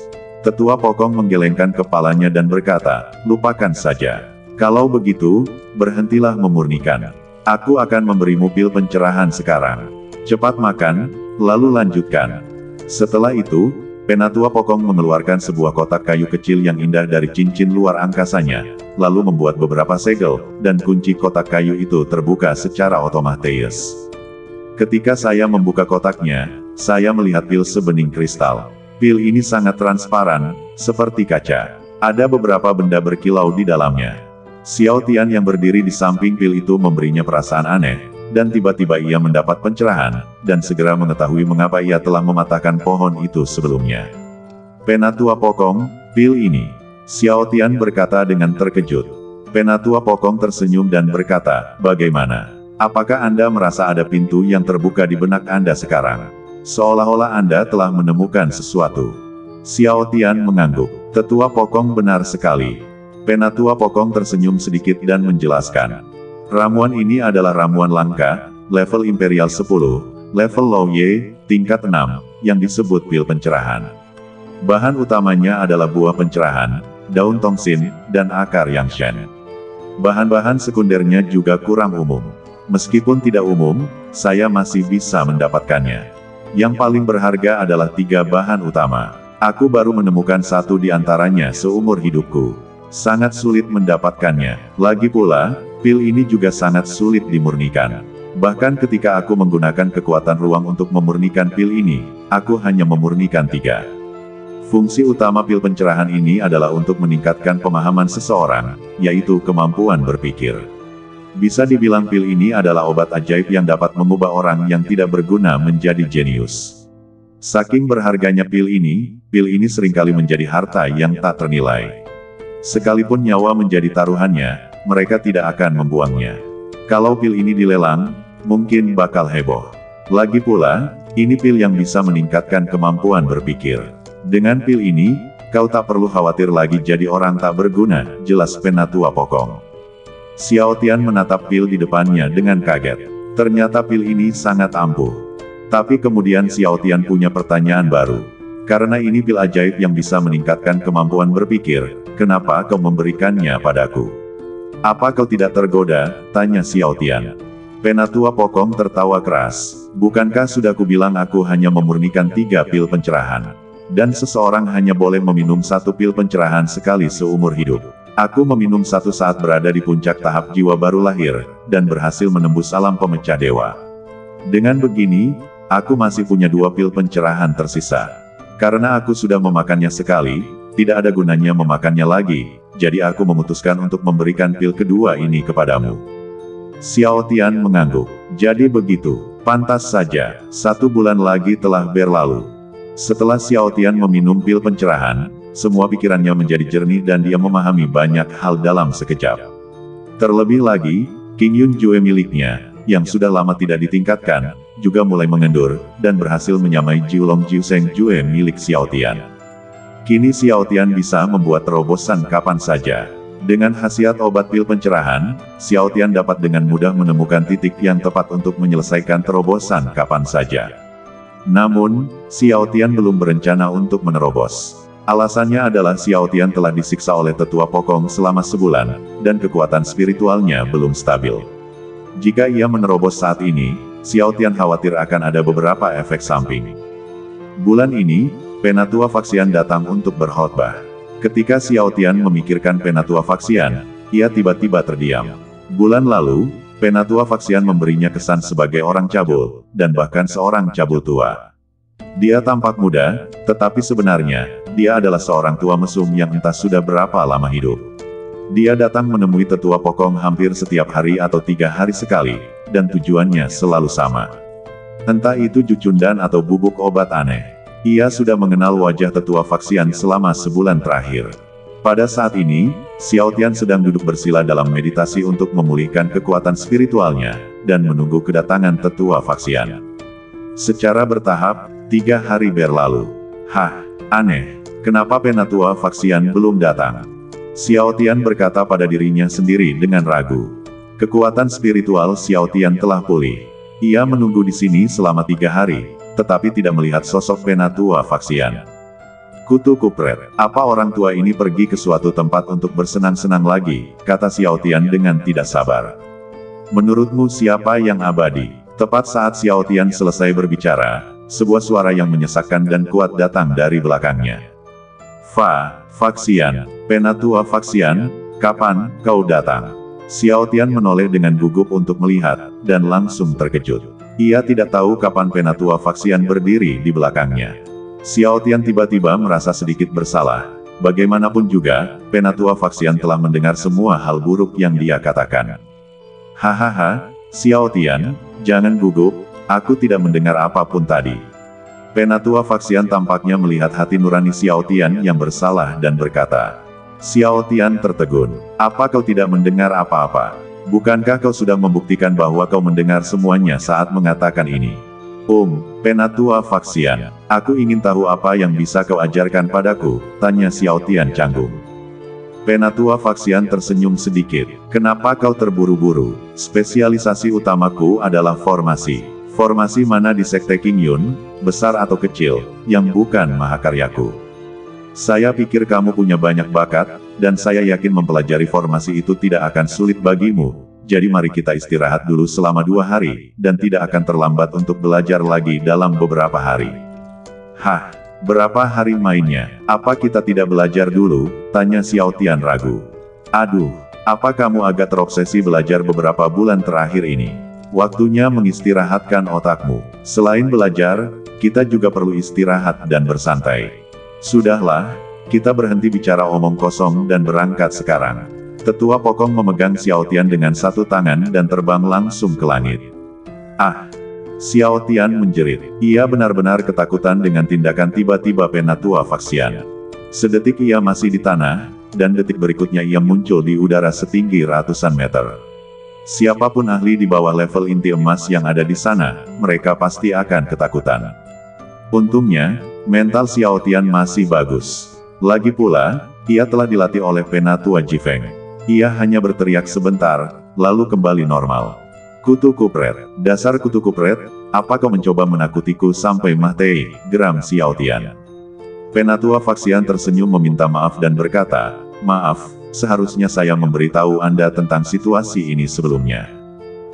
Tetua Pokong menggelengkan kepalanya dan berkata, lupakan saja. Kalau begitu, berhentilah memurnikan. Aku akan memberimu pil pencerahan sekarang. Cepat makan, lalu lanjutkan. Setelah itu, Penatua Pokong mengeluarkan sebuah kotak kayu kecil yang indah dari cincin luar angkasanya, lalu membuat beberapa segel, dan kunci kotak kayu itu terbuka secara otomatis. Ketika saya membuka kotaknya, saya melihat pil sebening kristal. Pil ini sangat transparan, seperti kaca. Ada beberapa benda berkilau di dalamnya. Xiao Tian yang berdiri di samping pil itu memberinya perasaan aneh, dan tiba-tiba ia mendapat pencerahan, dan segera mengetahui mengapa ia telah mematahkan pohon itu sebelumnya. Penatua Pokong, pil ini. Xiao Tian berkata dengan terkejut. Penatua Pokong tersenyum dan berkata, bagaimana? Apakah Anda merasa ada pintu yang terbuka di benak Anda sekarang? Seolah-olah Anda telah menemukan sesuatu. Xiao Tian mengangguk. Tetua Pokong benar sekali. Penatua Pokong tersenyum sedikit dan menjelaskan. Ramuan ini adalah ramuan langka, level Imperial 10, level Low Ye, tingkat 6, yang disebut pil pencerahan. Bahan utamanya adalah buah pencerahan, daun tongsin, dan akar yangshan. Bahan-bahan sekundernya juga kurang umum. Meskipun tidak umum, saya masih bisa mendapatkannya. Yang paling berharga adalah 3 bahan utama. Aku baru menemukan satu di antaranya seumur hidupku. Sangat sulit mendapatkannya. Lagi pula, pil ini juga sangat sulit dimurnikan. Bahkan ketika aku menggunakan kekuatan ruang untuk memurnikan pil ini, aku hanya memurnikan 3. Fungsi utama pil pencerahan ini adalah untuk meningkatkan pemahaman seseorang, yaitu kemampuan berpikir. Bisa dibilang pil ini adalah obat ajaib yang dapat mengubah orang yang tidak berguna menjadi jenius. Saking berharganya pil ini seringkali menjadi harta yang tak ternilai. Sekalipun nyawa menjadi taruhannya, mereka tidak akan membuangnya. Kalau pil ini dilelang, mungkin bakal heboh. Lagi pula, ini pil yang bisa meningkatkan kemampuan berpikir. Dengan pil ini, kau tak perlu khawatir lagi jadi orang tak berguna, jelas Penatua Pokong. Xiao Tian menatap pil di depannya dengan kaget. Ternyata pil ini sangat ampuh. Tapi kemudian Xiao Tian punya pertanyaan baru. Karena ini pil ajaib yang bisa meningkatkan kemampuan berpikir, kenapa kau memberikannya padaku? Apa kau tidak tergoda? Tanya Xiao Tian. Penatua Pokong tertawa keras. Bukankah sudah kubilang aku hanya memurnikan 3 pil pencerahan? Dan seseorang hanya boleh meminum 1 pil pencerahan sekali seumur hidup. Aku meminum 1 saat berada di puncak tahap jiwa baru lahir, dan berhasil menembus alam pemecah dewa. Dengan begini, aku masih punya 2 pil pencerahan tersisa. Karena aku sudah memakannya sekali, tidak ada gunanya memakannya lagi, jadi aku memutuskan untuk memberikan pil kedua ini kepadamu. Xiao Tian mengangguk. Jadi begitu, pantas saja, 1 bulan lagi telah berlalu. Setelah Xiao Tian meminum pil pencerahan, semua pikirannya menjadi jernih dan dia memahami banyak hal dalam sekejap. Terlebih lagi, King Yun Jue miliknya, yang sudah lama tidak ditingkatkan, juga mulai mengendur, dan berhasil menyamai Jiulong Jiuseng Jue milik Xiao Tian. Kini Xiao Tian bisa membuat terobosan kapan saja. Dengan khasiat obat pil pencerahan, Xiao Tian dapat dengan mudah menemukan titik yang tepat untuk menyelesaikan terobosan kapan saja. Namun, Xiao Tian belum berencana untuk menerobos. Alasannya adalah Xiao Tian telah disiksa oleh Tetua Pokong selama sebulan, dan kekuatan spiritualnya belum stabil. Jika ia menerobos saat ini, Xiao Tian khawatir akan ada beberapa efek samping. Bulan ini, Penatua Faksian datang untuk berkhotbah. Ketika Xiao Tian memikirkan Penatua Faksian, ia tiba-tiba terdiam. Bulan lalu, Penatua Faksian memberinya kesan sebagai orang cabul, dan bahkan seorang cabul tua. Dia tampak muda, tetapi sebenarnya, dia adalah seorang tua mesum yang entah sudah berapa lama hidup. Dia datang menemui Tetua Pokong hampir setiap hari atau 3 hari sekali, dan tujuannya selalu sama. Entah itu jucundan atau bubuk obat aneh. Ia sudah mengenal wajah Tetua Faksian selama sebulan terakhir. Pada saat ini, Xiao Tian sedang duduk bersila dalam meditasi untuk memulihkan kekuatan spiritualnya, dan menunggu kedatangan Tetua Faksian. Secara bertahap, 3 hari berlalu. Hah, aneh, kenapa Penatua Faksian belum datang? Xiao Tian berkata pada dirinya sendiri dengan ragu. Kekuatan spiritual Xiao Tian telah pulih. Ia menunggu di sini selama 3 hari, tetapi tidak melihat sosok Penatua Faksian. Kutu kupret, apa orang tua ini pergi ke suatu tempat untuk bersenang-senang lagi, kata Xiao Tian dengan tidak sabar. Menurutmu siapa yang abadi? Tepat saat Xiao Tian selesai berbicara, Sebuah suara yang menyesakkan dan kuat datang dari belakangnya. Faxian, Penatua Faxian, kapan kau datang? Xiao Tian menoleh dengan gugup untuk melihat, dan langsung terkejut. Ia tidak tahu kapan Penatua Faxian berdiri di belakangnya. Xiao Tian tiba-tiba merasa sedikit bersalah. Bagaimanapun juga, Penatua Faxian telah mendengar semua hal buruk yang dia katakan. Hahaha, Xiao Tian, jangan gugup, aku tidak mendengar apapun tadi. Penatua Faxian tampaknya melihat hati nurani Xiao Tian yang bersalah dan berkata, Xiao Tian tertegun, apa kau tidak mendengar apa-apa? Bukankah kau sudah membuktikan bahwa kau mendengar semuanya saat mengatakan ini? Penatua Faxian, aku ingin tahu apa yang bisa kau ajarkan padaku, tanya Xiao Tian canggung. Penatua Faxian tersenyum sedikit, kenapa kau terburu-buru? Spesialisasi utamaku adalah formasi. Formasi mana di Sekte Qingyun, besar atau kecil, yang bukan mahakaryaku. Saya pikir kamu punya banyak bakat, dan saya yakin mempelajari formasi itu tidak akan sulit bagimu. Jadi mari kita istirahat dulu selama 2 hari, dan tidak akan terlambat untuk belajar lagi dalam beberapa hari. Hah, berapa hari mainnya? Apa kita tidak belajar dulu? Tanya Xiao Tian ragu. Aduh, apa kamu agak terobsesi belajar beberapa bulan terakhir ini? Waktunya mengistirahatkan otakmu. Selain belajar, kita juga perlu istirahat dan bersantai. Sudahlah, kita berhenti bicara omong kosong dan berangkat sekarang. Tetua Pokong memegang Xiao Tian dengan satu tangan dan terbang langsung ke langit. Xiao Tian menjerit. Ia benar-benar ketakutan dengan tindakan tiba-tiba Penatua Faxian. Sedetik ia masih di tanah, dan detik berikutnya ia muncul di udara setinggi ratusan meter. Siapapun ahli di bawah level inti emas yang ada di sana, mereka pasti akan ketakutan. Untungnya, mental Xiao Tian masih bagus. Lagi pula, ia telah dilatih oleh Penatua Jifeng. Ia hanya berteriak sebentar, lalu kembali normal. Kutu kupret, dasar kutu kupret, apa kau mencoba menakutiku sampai mati? Geram Xiao Tian. Penatua Faxian tersenyum meminta maaf dan berkata, maaf. Seharusnya saya memberitahu Anda tentang situasi ini sebelumnya.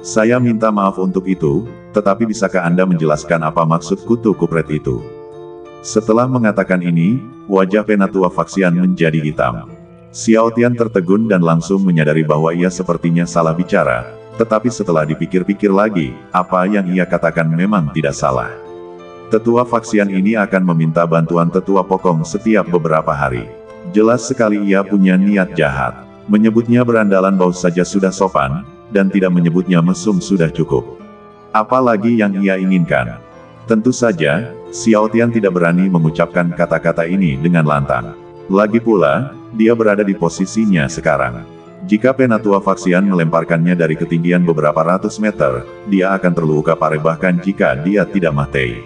Saya minta maaf untuk itu, tetapi bisakah Anda menjelaskan apa maksud kutu kupret itu? Setelah mengatakan ini, wajah Penatua Faxian menjadi hitam. Xiao Tian tertegun dan langsung menyadari bahwa ia sepertinya salah bicara, tetapi setelah dipikir-pikir lagi, apa yang ia katakan memang tidak salah. Tetua Faxian ini akan meminta bantuan Tetua Pokong setiap beberapa hari. Jelas sekali ia punya niat jahat. Menyebutnya berandalan bau saja sudah sopan, dan tidak menyebutnya mesum sudah cukup. Apalagi yang ia inginkan? Tentu saja, Xiao Tian tidak berani mengucapkan kata-kata ini dengan lantang. Lagi pula, dia berada di posisinya sekarang. Jika Penatua Faxian melemparkannya dari ketinggian beberapa ratus meter, dia akan terluka parah bahkan jika dia tidak mati.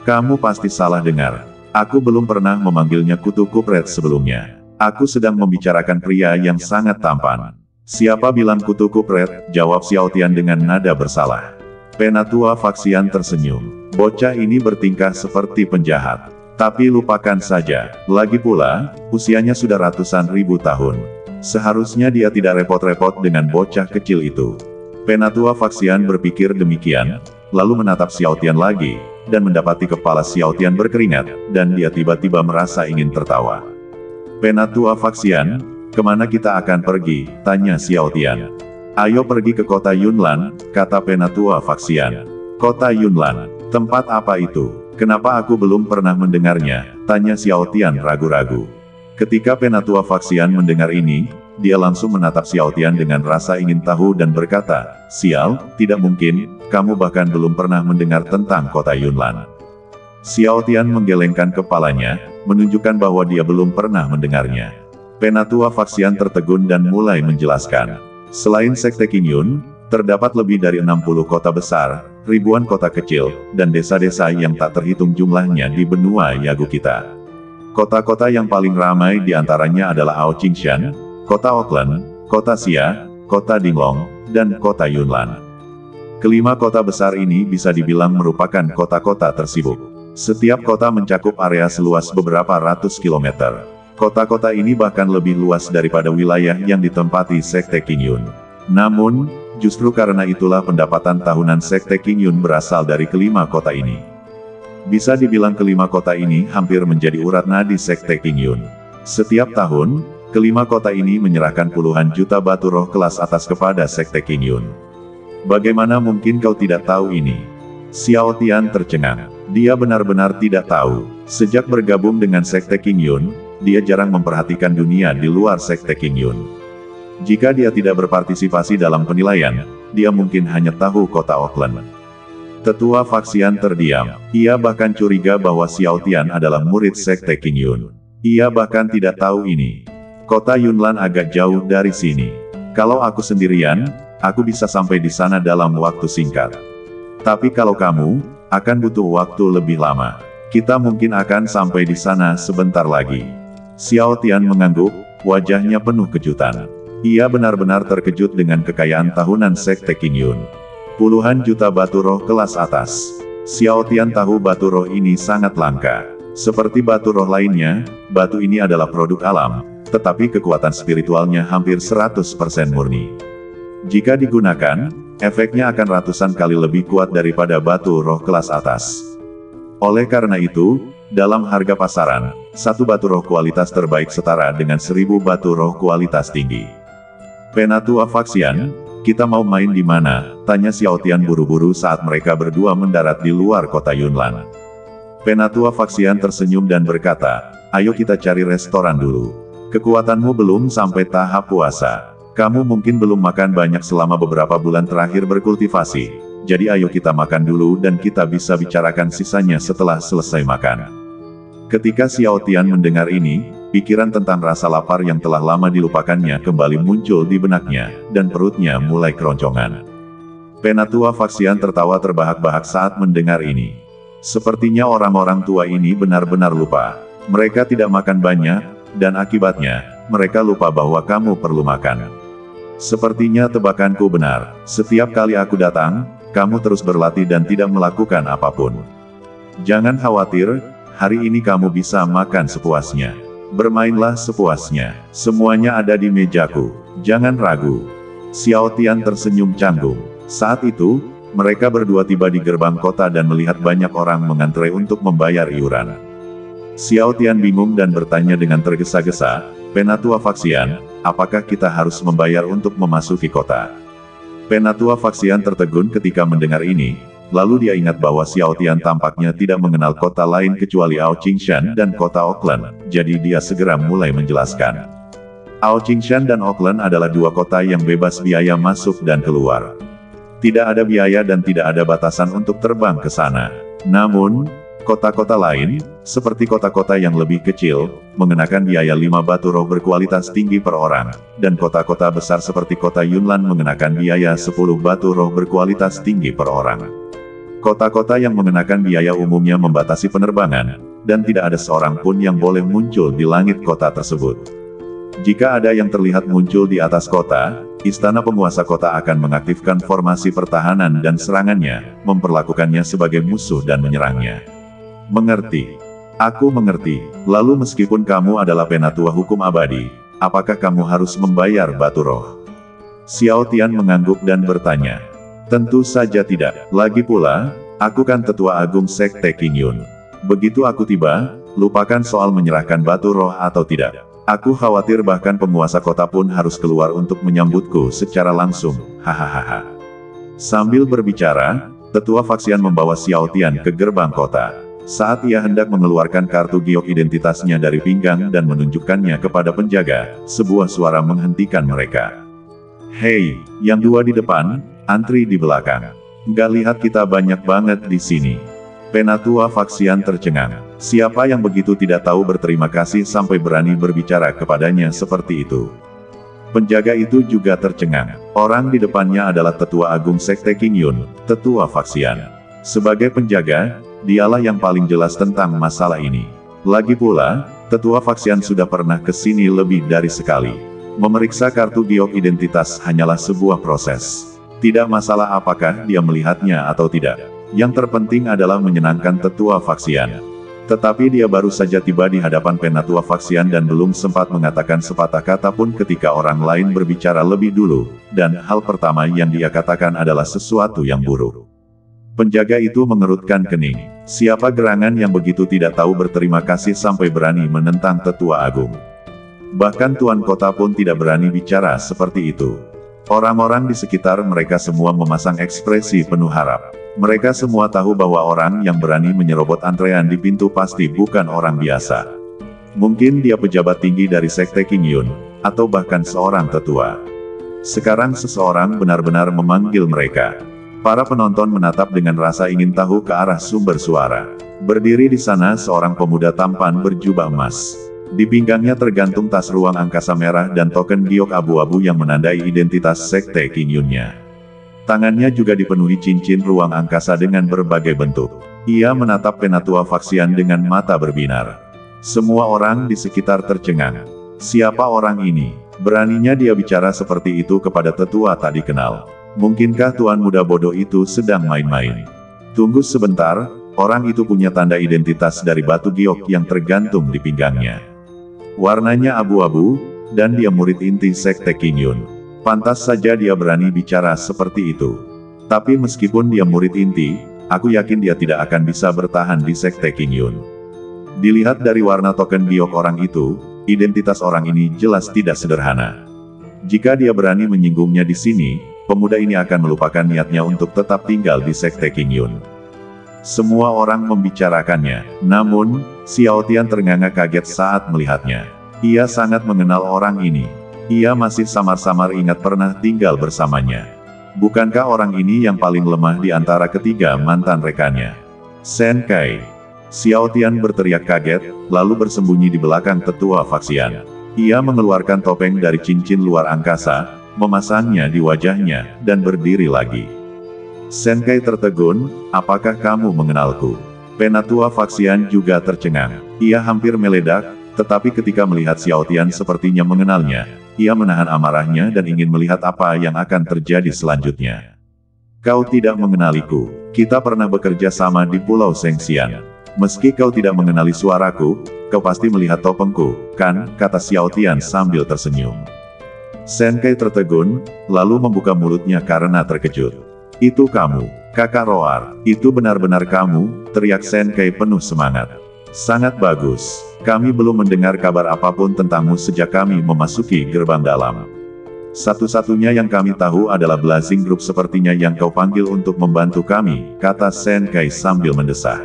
Kamu pasti salah dengar. Aku belum pernah memanggilnya kutu kupret sebelumnya. Aku sedang membicarakan pria yang sangat tampan. Siapa bilang kutu kupret? Jawab Xiao Tian dengan nada bersalah. Penatua Faxian tersenyum. Bocah ini bertingkah seperti penjahat. Tapi lupakan saja. Lagi pula, usianya sudah ratusan ribu tahun. Seharusnya dia tidak repot-repot dengan bocah kecil itu. Penatua Faxian berpikir demikian, lalu menatap Xiao Tian lagi, dan mendapati kepala Xiao Tian berkeringat, dan dia tiba-tiba merasa ingin tertawa. Penatua Faxian, kemana kita akan pergi? Tanya Xiao Tian. Ayo pergi ke kota Yunlan, kata Penatua Faxian. Kota Yunlan, tempat apa itu? Kenapa aku belum pernah mendengarnya? Tanya Xiao Tian ragu-ragu. Ketika Penatua Faxian mendengar ini, dia langsung menatap Xiao Tian dengan rasa ingin tahu dan berkata, sial, tidak mungkin, kamu bahkan belum pernah mendengar tentang kota Yunlan. Xiao Tian menggelengkan kepalanya, menunjukkan bahwa dia belum pernah mendengarnya. Penatua Faxian tertegun dan mulai menjelaskan. Selain Sekte Qingyun, terdapat lebih dari 60 kota besar, ribuan kota kecil, dan desa-desa yang tak terhitung jumlahnya di benua Yagu kita. Kota-kota yang paling ramai diantaranya adalah Ao Qingshan, Kota Auckland, Kota Xia, Kota Dinglong, dan Kota Yunlan. Kelima kota besar ini bisa dibilang merupakan kota-kota tersibuk. Setiap kota mencakup area seluas beberapa ratus kilometer. Kota-kota ini bahkan lebih luas daripada wilayah yang ditempati Sekte Qingyun. Namun, Justru karena itulah pendapatan tahunan Sekte Qingyun berasal dari kelima kota ini. Bisa dibilang kelima kota ini hampir menjadi urat nadi Sekte Qingyun. Setiap tahun, kelima kota ini menyerahkan puluhan juta batu roh kelas atas kepada Sekte Qingyun. Bagaimana mungkin kau tidak tahu ini? Xiao Tian tercengang. Dia benar-benar tidak tahu. Sejak bergabung dengan Sekte Qingyun, dia jarang memperhatikan dunia di luar Sekte Qingyun. Jika dia tidak berpartisipasi dalam penilaian, dia mungkin hanya tahu kota Auckland. Tetua Faksian terdiam. Ia bahkan curiga bahwa Xiao Tian adalah murid Sekte Qingyun. Ia bahkan tidak tahu ini. Kota Yunlan agak jauh dari sini. Kalau aku sendirian, aku bisa sampai di sana dalam waktu singkat. Tapi kalau kamu, akan butuh waktu lebih lama. Kita mungkin akan sampai di sana sebentar lagi. Xiao Tian mengangguk, wajahnya penuh kejutan. Ia benar-benar terkejut dengan kekayaan tahunan Sekte Qingyun. Puluhan juta batu roh kelas atas. Xiao Tian tahu batu roh ini sangat langka. Seperti batu roh lainnya, batu ini adalah produk alam, tetapi kekuatan spiritualnya hampir 100% murni. Jika digunakan, efeknya akan ratusan kali lebih kuat daripada batu roh kelas atas. Oleh karena itu, dalam harga pasaran, satu batu roh kualitas terbaik setara dengan 1000 batu roh kualitas tinggi. Penatua Faksian, kita mau main di mana? Tanya Xiao Tian buru-buru saat mereka berdua mendarat di luar kota Yunlan. Penatua Faksian tersenyum dan berkata, ayo kita cari restoran dulu. Kekuatanmu belum sampai tahap puasa. Kamu mungkin belum makan banyak selama beberapa bulan terakhir berkultivasi. Jadi ayo kita makan dulu dan kita bisa bicarakan sisanya setelah selesai makan. Ketika Xiao Tian mendengar ini, pikiran tentang rasa lapar yang telah lama dilupakannya kembali muncul di benaknya, dan perutnya mulai keroncongan. Penatua Faksian tertawa terbahak-bahak saat mendengar ini. Sepertinya orang-orang tua ini benar-benar lupa. Mereka tidak makan banyak, dan akibatnya, mereka lupa bahwa kamu perlu makan. Sepertinya tebakanku benar. Setiap kali aku datang, kamu terus berlatih dan tidak melakukan apapun. Jangan khawatir, hari ini kamu bisa makan sepuasnya. Bermainlah sepuasnya. Semuanya ada di mejaku. Jangan ragu. Xiao Tian tersenyum canggung. Saat itu, mereka berdua tiba di gerbang kota dan melihat banyak orang mengantre untuk membayar iuran. Xiao Tian bingung dan bertanya dengan tergesa-gesa, Penatua Faksian, apakah kita harus membayar untuk memasuki kota? Penatua Faksian tertegun ketika mendengar ini, lalu dia ingat bahwa Xiao Tian tampaknya tidak mengenal kota lain kecuali Ao Qingshan dan kota Auckland, jadi dia segera mulai menjelaskan. Ao Qingshan dan Auckland adalah dua kota yang bebas biaya masuk dan keluar. Tidak ada biaya dan tidak ada batasan untuk terbang ke sana. Namun, kota-kota lain, seperti kota-kota yang lebih kecil, mengenakan biaya 5 batu roh berkualitas tinggi per orang, dan kota-kota besar seperti kota Yunlan mengenakan biaya 10 batu roh berkualitas tinggi per orang. Kota-kota yang mengenakan biaya umumnya membatasi penerbangan, dan tidak ada seorang pun yang boleh muncul di langit kota tersebut. Jika ada yang terlihat muncul di atas kota, istana penguasa kota akan mengaktifkan formasi pertahanan dan serangannya, memperlakukannya sebagai musuh dan menyerangnya. Mengerti. Aku mengerti. Lalu meskipun kamu adalah penatua hukum abadi, apakah kamu harus membayar batu roh? Xiao Tian mengangguk dan bertanya. Tentu saja tidak. Lagi pula, aku kan tetua agung Sekte Qingyun. Begitu aku tiba, lupakan soal menyerahkan batu roh atau tidak. Aku khawatir bahkan penguasa kota pun harus keluar untuk menyambutku secara langsung. Hahaha. Sambil berbicara, tetua Faksian membawa Xiao Tian ke gerbang kota. Saat ia hendak mengeluarkan kartu giok identitasnya dari pinggang dan menunjukkannya kepada penjaga, sebuah suara menghentikan mereka. Hei, yang dua di depan, antri di belakang. Nggak lihat kita banyak banget di sini. Penatua Faksian tercengang. Siapa yang begitu tidak tahu berterima kasih sampai berani berbicara kepadanya seperti itu? Penjaga itu juga tercengang. Orang di depannya adalah tetua agung Sekte Qingyun, tetua Faksian. Sebagai penjaga, dialah yang paling jelas tentang masalah ini. Lagi pula, tetua Faksian sudah pernah ke sini lebih dari sekali. Memeriksa kartu giok identitas hanyalah sebuah proses. Tidak masalah apakah dia melihatnya atau tidak. Yang terpenting adalah menyenangkan tetua Faksian. Tetapi dia baru saja tiba di hadapan Penatua Faxian dan belum sempat mengatakan sepatah kata pun ketika orang lain berbicara lebih dulu, dan hal pertama yang dia katakan adalah sesuatu yang buruk. Penjaga itu mengerutkan kening. Siapa gerangan yang begitu tidak tahu berterima kasih sampai berani menentang Tetua Agung? Bahkan Tuan Kota pun tidak berani bicara seperti itu. Orang-orang di sekitar mereka semua memasang ekspresi penuh harap. Mereka semua tahu bahwa orang yang berani menyerobot antrean di pintu pasti bukan orang biasa. Mungkin dia pejabat tinggi dari Sekte King Yun, atau bahkan seorang tetua. Sekarang seseorang benar-benar memanggil mereka. Para penonton menatap dengan rasa ingin tahu ke arah sumber suara. Berdiri di sana seorang pemuda tampan berjubah emas. Di pinggangnya tergantung tas ruang angkasa merah dan token giok abu-abu yang menandai identitas Sekte King Yun-nya. Tangannya juga dipenuhi cincin ruang angkasa dengan berbagai bentuk. Ia menatap Penatua Faxian dengan mata berbinar. Semua orang di sekitar tercengang. Siapa orang ini? Beraninya dia bicara seperti itu kepada tetua tak dikenal. Mungkinkah tuan muda bodoh itu sedang main-main? Tunggu sebentar, orang itu punya tanda identitas dari batu giok yang tergantung di pinggangnya. Warnanya abu-abu, dan dia murid inti Sekte King Yun. Pantas saja dia berani bicara seperti itu. Tapi meskipun dia murid inti, aku yakin dia tidak akan bisa bertahan di Sekte King Yun. Dilihat dari warna token giok orang itu, identitas orang ini jelas tidak sederhana. Jika dia berani menyinggungnya di sini, pemuda ini akan melupakan niatnya untuk tetap tinggal di Sekte King Yun. Semua orang membicarakannya, namun, Xiao Tian ternganga kaget saat melihatnya. Ia sangat mengenal orang ini. Ia masih samar-samar ingat pernah tinggal bersamanya. Bukankah orang ini yang paling lemah di antara ketiga mantan rekannya? Sen Kai. Xiao Tian berteriak kaget, lalu bersembunyi di belakang Tetua Faxian. Ia mengeluarkan topeng dari cincin luar angkasa, memasangnya di wajahnya, dan berdiri lagi. Sen Kai tertegun, apakah kamu mengenalku? Penatua Faxian juga tercengang. Ia hampir meledak, tetapi ketika melihat Xiao Tian sepertinya mengenalnya, ia menahan amarahnya dan ingin melihat apa yang akan terjadi selanjutnya. Kau tidak mengenaliku. Kita pernah bekerja sama di Pulau Sengxian. Meski kau tidak mengenali suaraku, kau pasti melihat topengku, kan? Kata Xiao Tian sambil tersenyum. Sen Kai tertegun, lalu membuka mulutnya karena terkejut. Itu kamu, kakak Roar. Itu benar-benar kamu, teriak Sen Kai penuh semangat. Sangat bagus. Kami belum mendengar kabar apapun tentangmu sejak kami memasuki gerbang dalam. Satu-satunya yang kami tahu adalah Blazing Group sepertinya yang kau panggil untuk membantu kami, kata Sen Kai sambil mendesah.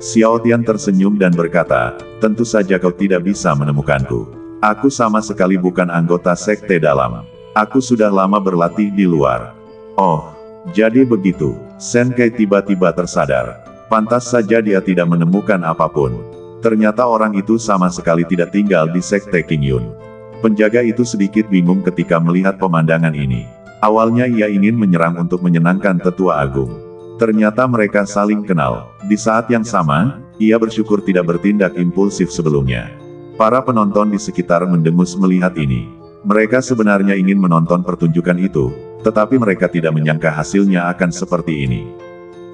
Xiao Tian tersenyum dan berkata, tentu saja kau tidak bisa menemukanku. Aku sama sekali bukan anggota Sekte Dalam. Aku sudah lama berlatih di luar. Oh, jadi begitu. Sen Kai tiba-tiba tersadar. Pantas saja dia tidak menemukan apapun. Ternyata orang itu sama sekali tidak tinggal di Sekte King Yun. Penjaga itu sedikit bingung ketika melihat pemandangan ini. Awalnya ia ingin menyerang untuk menyenangkan Tetua Agung. Ternyata mereka saling kenal. Di saat yang sama, ia bersyukur tidak bertindak impulsif sebelumnya. Para penonton di sekitar mendengus melihat ini. Mereka sebenarnya ingin menonton pertunjukan itu, tetapi mereka tidak menyangka hasilnya akan seperti ini.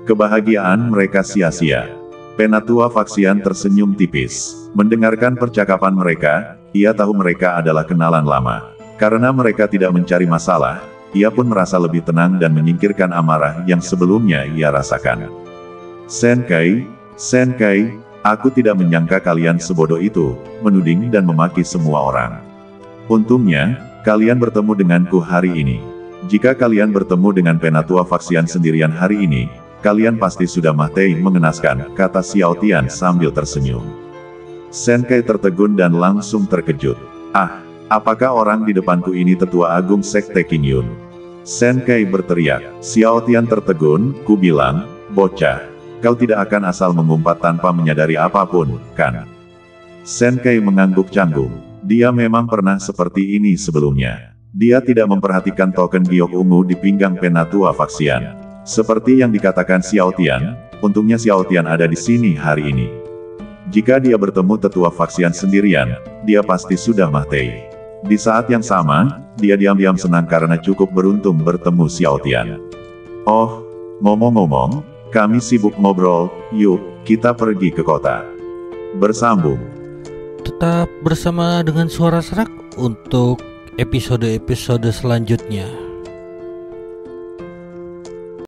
Kebahagiaan mereka sia-sia. Penatua Faxian tersenyum tipis. Mendengarkan percakapan mereka, ia tahu mereka adalah kenalan lama. Karena mereka tidak mencari masalah, ia pun merasa lebih tenang dan menyingkirkan amarah yang sebelumnya ia rasakan. Sen Kai, aku tidak menyangka kalian sebodoh itu, menuding dan memaki semua orang. Untungnya, kalian bertemu denganku hari ini. Jika kalian bertemu dengan Penatua Faxian sendirian hari ini, kalian pasti sudah mati mengenaskan, kata Xiao Tian sambil tersenyum. Sen Kai tertegun dan langsung terkejut. Ah, apakah orang di depanku ini Tetua Agung Sekte King Yun? Sen Kai berteriak. Xiao Tian tertegun, ku bilang, bocah, kau tidak akan asal mengumpat tanpa menyadari apapun, kan? Sen Kai mengangguk canggung. Dia memang pernah seperti ini sebelumnya. Dia tidak memperhatikan token giok ungu di pinggang Penatua Faxian. Seperti yang dikatakan Xiao Tian, untungnya Xiao Tian ada di sini hari ini. Jika dia bertemu Tetua Faxian sendirian, dia pasti sudah mati. Di saat yang sama, dia diam-diam senang karena cukup beruntung bertemu Xiao Tian. Oh, ngomong-ngomong, kami sibuk ngobrol, yuk, kita pergi ke kota. bersambung. Tetap bersama dengan Suara Serak untuk episode-episode selanjutnya.